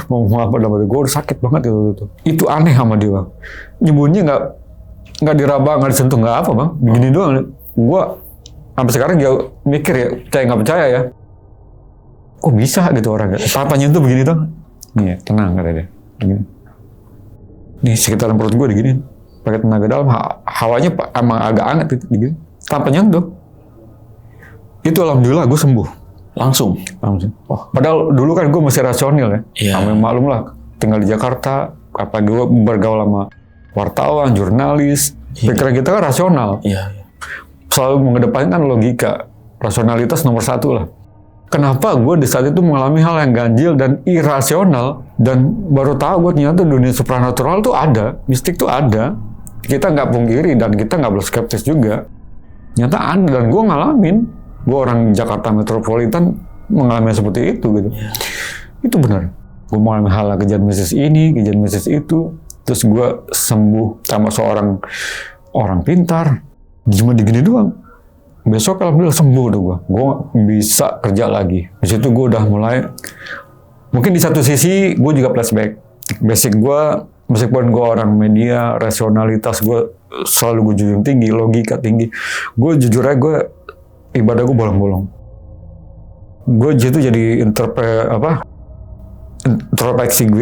Mau ngomong apa dalam hati gue, udah sakit banget itu. Itu aneh sama dia Bang. Nyembunyi nggak diraba, nggak disentuh, nggak apa Bang. Begini doang. Gue sampai sekarang dia mikir ya, percaya nggak percaya ya. Kok bisa gitu orang? Papanya itu begini dong. Nih, tenang kata dia. Begini. Nih sekitaran perut gue digini. Pakai tenaga dalam, hawanya emang agak hangat gitu. Digini. Tanpa nyentuh. Itu alhamdulillah gue sembuh. Langsung. Oh. Padahal dulu kan gue masih rasional ya. Sampai maklum lah, tinggal di Jakarta, apa gue bergaul sama wartawan, jurnalis. Pikiran kita kan rasional. Selalu mengedepankan logika. Rasionalitas nomor 1 lah. Kenapa gue di saat itu mengalami hal yang ganjil dan irasional, dan baru tahu gue ternyata dunia supranatural tuh ada, mistik tuh ada. Kita nggak pungkiri dan kita nggak boleh skeptis juga. Ternyata ada, dan gue ngalamin. Gue orang Jakarta metropolitan mengalami seperti itu gitu. Itu benar. Gue mengalami hal kejadian mistis ini, kejadian mistis itu. Terus gue sembuh sama seorang orang pintar. Cuma digini doang. Besok alhamdulillah sembuh tuh gue. Gue bisa kerja lagi. Di situ gue udah mulai. Mungkin di satu sisi gue juga flashback. Basic gue, meskipun gue orang media, rasionalitas gue selalu gue junjung tinggi, logika tinggi. Gue jujur aja gue ibadah gue bolong-bolong. Gue gitu jadi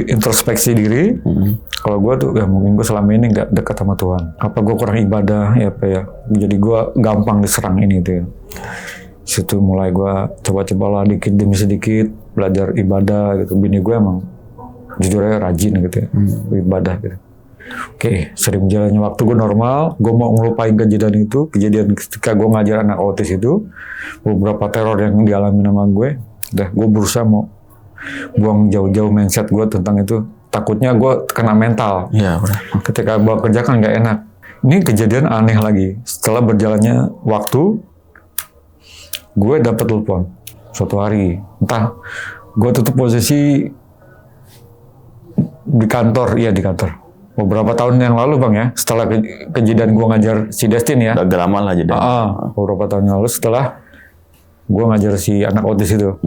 introspeksi diri. Kalau gue tuh ya mungkin gue selama ini nggak dekat sama Tuhan. Apa gue kurang ibadah ya apa ya. Jadi gue gampang diserang ini tuh ya. Situ mulai gue coba-cobalah dikit demi sedikit belajar ibadah gitu. Bini gue emang jujur aja rajin gitu ya, ibadah gitu. Oke, sering jalannya waktu gue normal, gue mau ngelupain kejadian ketika gue ngajar anak autis itu, beberapa teror yang dialami sama gue, gue berusaha mau buang jauh-jauh mindset gue tentang itu, takutnya gue kena mental. Iya, benar. Ketika gue kerja kan nggak enak, Ini kejadian aneh lagi. Setelah berjalannya waktu, gue dapet telepon suatu hari. Entah, gue tutup posisi di kantor, di kantor. Beberapa tahun yang lalu bang ya, setelah kejadian gue ngajar si Destin ya. Agak lama lah jadi. Beberapa tahun yang lalu setelah gue ngajar si anak autis itu.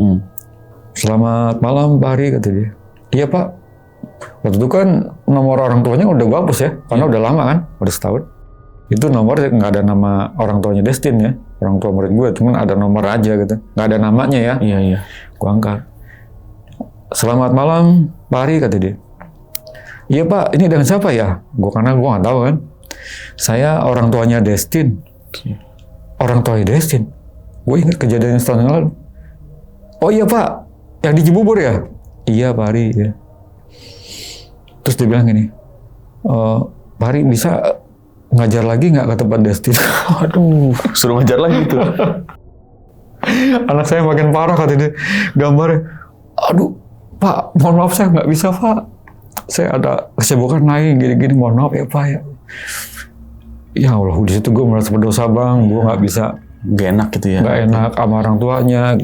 Selamat malam Pak Hari, kata dia. Iya Pak. Waktu itu kan nomor orang tuanya udah gue hapus ya, karena udah lama kan, udah setahun. Itu nomor nggak ada nama orang tuanya Destin ya, orang tua murid gue, cuman ada nomor aja gitu, nggak ada namanya ya. Iya. Gue angkat. Selamat malam Pak Hari, kata dia. Iya Pak, ini dengan siapa ya? Karena gue nggak tahu kan. Saya orang tuanya Destin. Orang tuanya Destin. Gue ingat kejadian setahun yang lalu. Oh iya Pak, yang di Cibubur ya? Iya Pak Hari. Ya. Terus dia bilang gini, Pak Hari bisa ngajar lagi nggak ke tempat Destin? Aduh, suruh ngajar lagi tuh. Anak saya makin parah kata dia. Gambarnya, aduh Pak, mohon maaf saya nggak bisa Pak. Saya ada kesibukan lain gini-gini, mohon maaf ya Pak ya. Ya Allah, di situ gue merasa berdosa bang, gue nggak bisa. Gak enak gitu ya. Gak enak sama orang tuanya,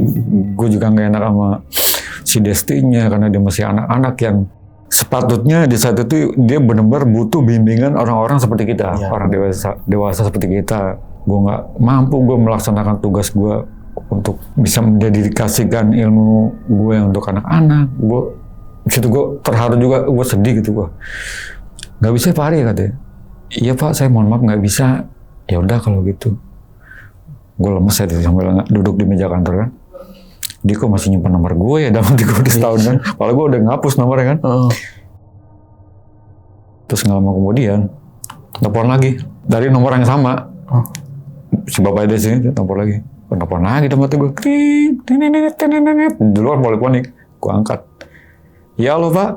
gue juga gak enak sama si Destinnya karena dia masih anak-anak yang sepatutnya di saat itu dia benar-benar butuh bimbingan orang-orang seperti kita, orang dewasa seperti kita. Gue nggak mampu gue melaksanakan tugas gue untuk bisa mendedikasikan ilmu gue untuk anak-anak. Gue situ gue terharu juga, gue sedih gitu gue. Nggak bisa Pak Hari katanya. Iya Pak, saya mohon maaf nggak bisa. Ya udah kalau gitu. Gue lemes saya sambil duduk di meja kantor kan. Dia kok masih nyimpan nomor gue ya dalam 3 tahun kan. Padahal gue udah ngapus nomornya kan. Terus nggak lama kemudian telepon lagi dari nomor yang sama. Si bapak di sini telepon lagi. Telepon lagi dalam hati gue. Di luar poliponik. Gue angkat. Ya halo Pak.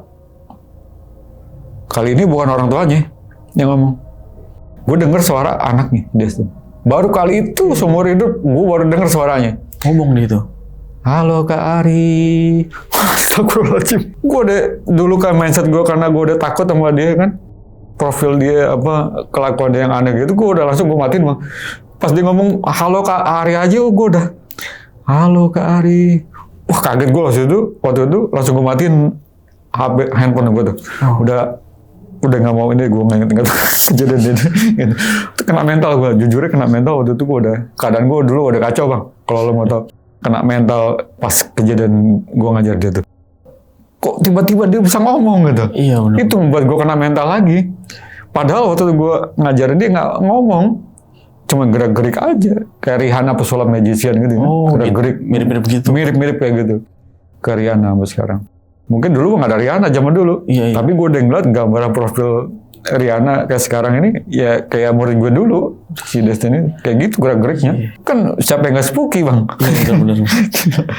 Kali ini bukan orang tuanya yang ngomong. Gue denger suara anaknya Destin. Baru kali itu seumur hidup gue baru denger suaranya. Ngomong gitu. Halo Kak Ari. Astagfirullahaladzim. Gue udah dulu kan mindset gue karena gue udah takut sama dia kan. Profil dia kelakuan dia yang aneh gitu. Gue udah langsung gue matiin bang. Pas dia ngomong halo Kak Ari aja gue udah. Halo Kak Ari. Wah kaget gue waktu itu langsung gue matiin handphone gue tuh. Udah nggak mau ini, gue nggak inget kejadian ini. Itu kena mental gue, jujurnya kena mental waktu itu gue keadaan gue dulu udah kacau bang. Kalau lo mau tau, kena mental pas kejadian gue ngajar dia tuh. Kok tiba-tiba dia bisa ngomong gitu? Iya benar. Itu membuat gue kena mental lagi. Padahal waktu itu gue ngajarin dia nggak ngomong, cuma gerak-gerik aja, kayak Rihanna pesulap magician gitu. Gerak-gerik, mirip-mirip gitu. Mirip-mirip kayak gitu. Ke Rihanna sampai sekarang. Mungkin dulu nggak ada Rihanna zaman dulu, tapi gue udah ngeliat gambar profil Rihanna kayak sekarang ini, ya kayak murid gue dulu, si Destin ini, kayak gitu gerak-geriknya. Kan siapa yang nggak spooky bang? Iya benar.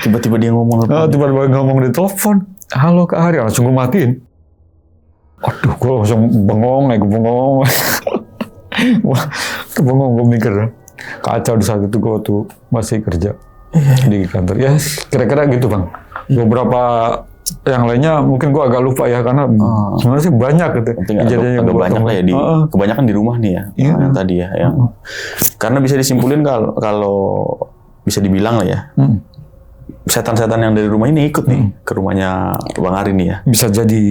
Tiba-tiba dia ngomong. Tiba-tiba ngomong di telepon, halo Kak Hari, langsung gue matiin. Aduh, gue langsung bengong, Wah, bengong gue mikir, kacau di saat itu gue tuh masih kerja di kantor. Ya kira-kira gitu bang. Beberapa yang lainnya mungkin gue agak lupa ya karena sebenarnya sih banyak gitu. Agak banyak lah ya kebanyakan di rumah nih ya. Yang tadi ya yang karena bisa disimpulin kalau bisa dibilang lah ya. Setan-setan yang dari rumah ini ikut nih ke rumahnya Bang Ari nih ya. Bisa jadi.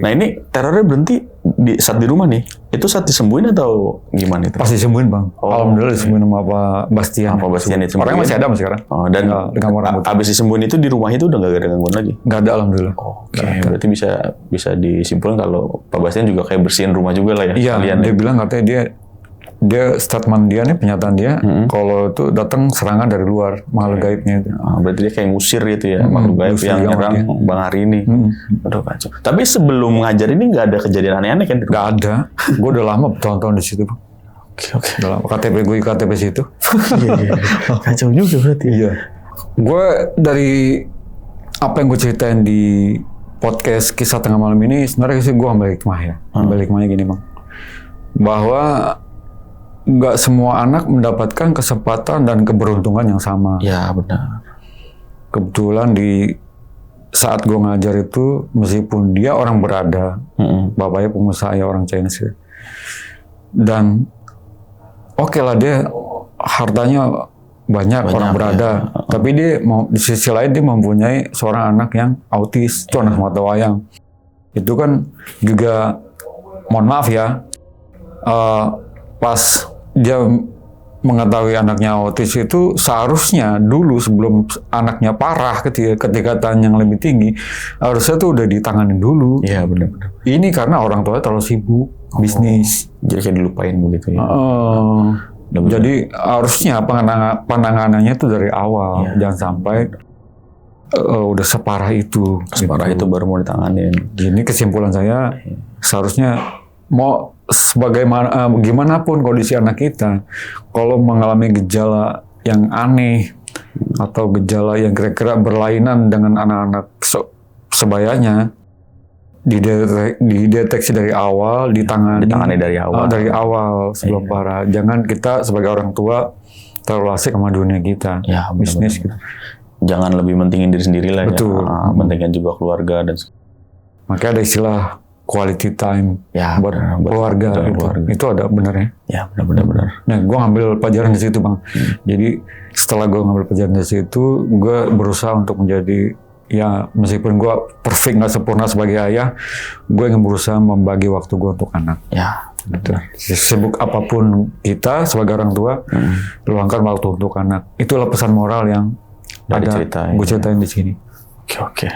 Nah ini terornya berhenti saat di rumah nih. Itu saat disembuhin atau gimana itu? Pas disembuhin bang. Alhamdulillah disembuhin sama Pak Bastian. Pak Bastian itu. Orangnya masih ada sekarang. Dan abis disembuhin itu di rumah itu udah nggak ada gangguan lagi? Nggak ada alhamdulillah. Oke. Berarti bisa disimpulkan kalau Pak Bastian juga kayak bersihin rumah juga lah ya. Iya. Dia bilang katanya dia statement dia nih, pernyataan dia, kalau itu datang serangan dari luar, makhluk gaibnya itu. Berarti dia kayak ngusir gitu ya, makhluk gaib yang nyerang Bang Hari ini. Aduh kacau. Tapi sebelum ngajar ini nggak ada kejadian aneh-aneh kan? Nggak ada. Gue udah lama bertahun-tahun di situ. Oke. Udah lama. KTP gue KTP situ. Iya. Kacau juga berarti. Iya. Gue dari apa yang gue ceritain di podcast Kisah Tengah Malam ini, sebenarnya sih gue ambil hikmah ya. Ambil hikmahnya gini bang. Bahwa nggak semua anak mendapatkan kesempatan dan keberuntungan yang sama. Ya benar. Kebetulan di saat gue ngajar itu, meskipun dia orang berada, bapaknya pengusaha ya orang Chinese, Dan oke lah dia hartanya banyak orang berada, tapi dia di sisi lain dia mempunyai seorang anak yang autis, itu anak mata wayang. Itu kan juga, mohon maaf ya, pas dia mengetahui anaknya autis itu seharusnya dulu sebelum anaknya parah ketingkatan yang lebih tinggi, harusnya tuh udah ditangani dulu. Iya benar-benar. Ini karena orang tuanya terlalu sibuk bisnis. Jadi kayak dilupain begitu ya. Jadi harusnya penanganannya itu dari awal, jangan sampai udah separah itu. Separah itu baru mau ditanganin. Jadi kesimpulan saya seharusnya mau sebagaimana gimana pun kondisi anak kita, kalau mengalami gejala yang aneh atau gejala yang kira-kira berlainan dengan anak-anak sebayanya, dideteksi dari awal, ditangani dari awal sebelum parah. Jangan kita sebagai orang tua terlalu asik sama dunia kita, bisnis gitu. Jangan lebih mentingin diri sendiri lah. Betul. Ya. Mentingin juga keluarga dan. Makanya ada istilah quality time buat keluarga, itu ada benernya. Ya benar. Nah, gue ngambil pelajaran di situ, Bang. Jadi setelah gue ngambil pelajaran di situ, gue berusaha untuk menjadi, ya meskipun gue perfect nggak sempurna sebagai ayah, gue ingin berusaha membagi waktu gue untuk anak. Ya betul. Sibuk apapun kita sebagai orang tua, luangkan waktu untuk anak. Itulah pesan moral yang ada gue ceritain di sini. Oke.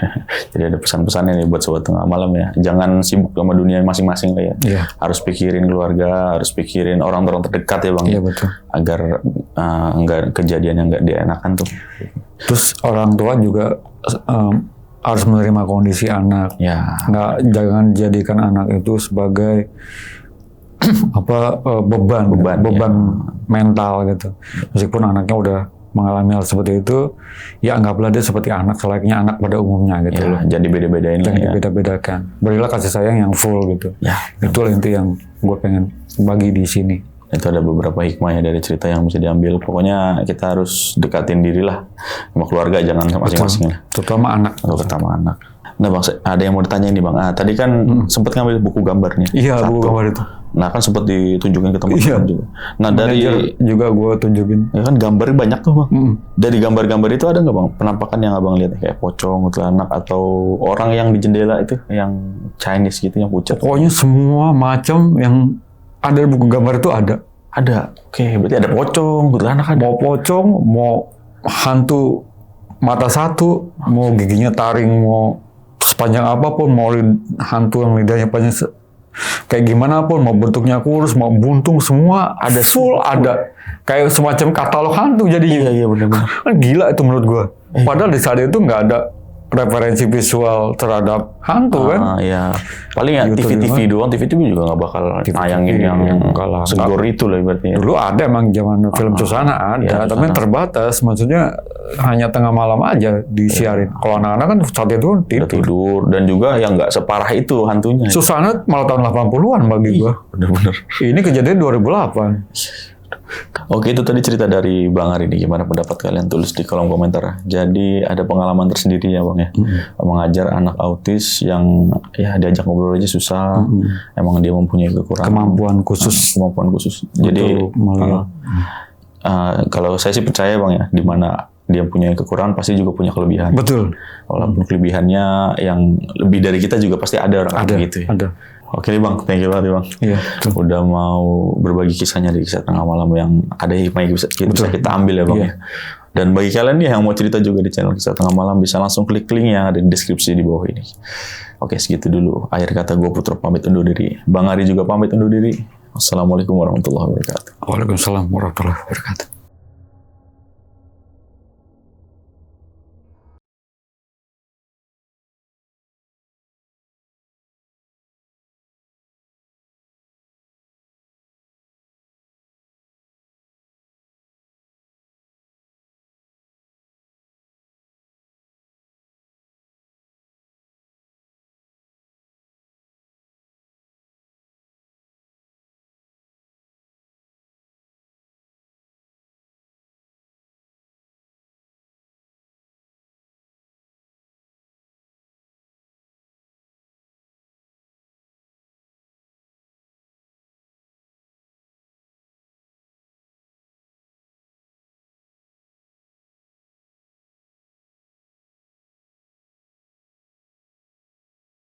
Jadi ada pesan-pesannya nih buat sobat tengah malam ya. Jangan sibuk sama dunia masing-masing lah ya. Yeah. Harus pikirin keluarga, harus pikirin orang-orang terdekat ya Bang. Iya betul. Agar enggak kejadian yang enggak dienakan tuh. Terus orang tua juga harus menerima kondisi anak. Ya. Jangan jadikan anak itu sebagai beban mental gitu. Meskipun anaknya udah mengalami hal seperti itu, ya anggaplah dia seperti anak selayaknya anak pada umumnya gitu loh. Jadi beda-bedain lah ya. Beda-bedakan. Berilah kasih sayang yang full gitu. Ya. Itulah inti yang gue pengen bagi di sini. Itu ada beberapa hikmahnya dari cerita yang bisa diambil. Pokoknya kita harus dekatin diri lah sama keluarga, jangan masing-masing lah. Terutama anak. Nah Bang, ada yang mau ditanya nih Bang. Tadi kan sempat ngambil buku gambarnya. Iya, buku gambar itu. Nah kan sempat ditunjukin ke teman-teman juga. Nah dari juga gue tunjukin. Ya kan gambarnya banyak tuh Bang. Dari gambar-gambar itu ada nggak Bang penampakan yang Abang lihat kayak pocong, kuntilanak atau orang yang di jendela itu yang Chinese gitu yang pucat? Pokoknya semua macam yang ada di buku gambar itu ada. Ada. Oke, berarti ada pocong, kuntilanak ada. Mau pocong, mau hantu mata satu, mau giginya taring, mau sepanjang apapun, mau hantu yang lidahnya panjang kayak gimana pun, mau bentuknya kurus, mau buntung, semua ada, full ada. Kayak semacam katalog hantu jadinya. Iya benar-benar. Gila itu menurut gua. Padahal di saat itu nggak ada referensi visual terhadap hantu kan. Iya. Paling ya TV doang, TV juga nggak bakal nayangin yang segor itu lah ibaratnya. Dulu ada emang zaman film Susana ada, tapi terbatas. Maksudnya hanya tengah malam aja disiarin. Kalau anak-anak kan saat itu tidur dan juga yang nggak separah itu hantunya. Susana malah tahun 80-an bagi gua. Bener-bener. Ini kejadian 2008. Oke, itu tadi cerita dari Bang Ari nih. Gimana pendapat kalian? Tulis di kolom komentar. Jadi ada pengalaman tersendiri ya Bang ya. Mengajar anak autis yang ya diajak ngobrol aja susah. Emang dia mempunyai kekurangan. Kemampuan khusus. Jadi kalau saya sih percaya Bang ya, di mana dia punya kekurangan pasti juga punya kelebihan. Betul. Walaupun kelebihannya yang lebih dari kita juga pasti ada orang gitu ya. Ada. Oke nih Bang, thank you banget Bang. Iya. Udah mau berbagi kisahnya di Kisah Tengah Malam yang ada hikmah yang bisa kita ambil ya Bang. Iya. Dan bagi kalian nih yang mau cerita juga di channel Kisah Tengah Malam, bisa langsung klik link yang ada di deskripsi di bawah ini. Oke, segitu dulu. Akhir kata gue Putra pamit undur diri. Bang Ari juga pamit undur diri. Wassalamualaikum warahmatullahi wabarakatuh. Waalaikumsalam warahmatullahi wabarakatuh.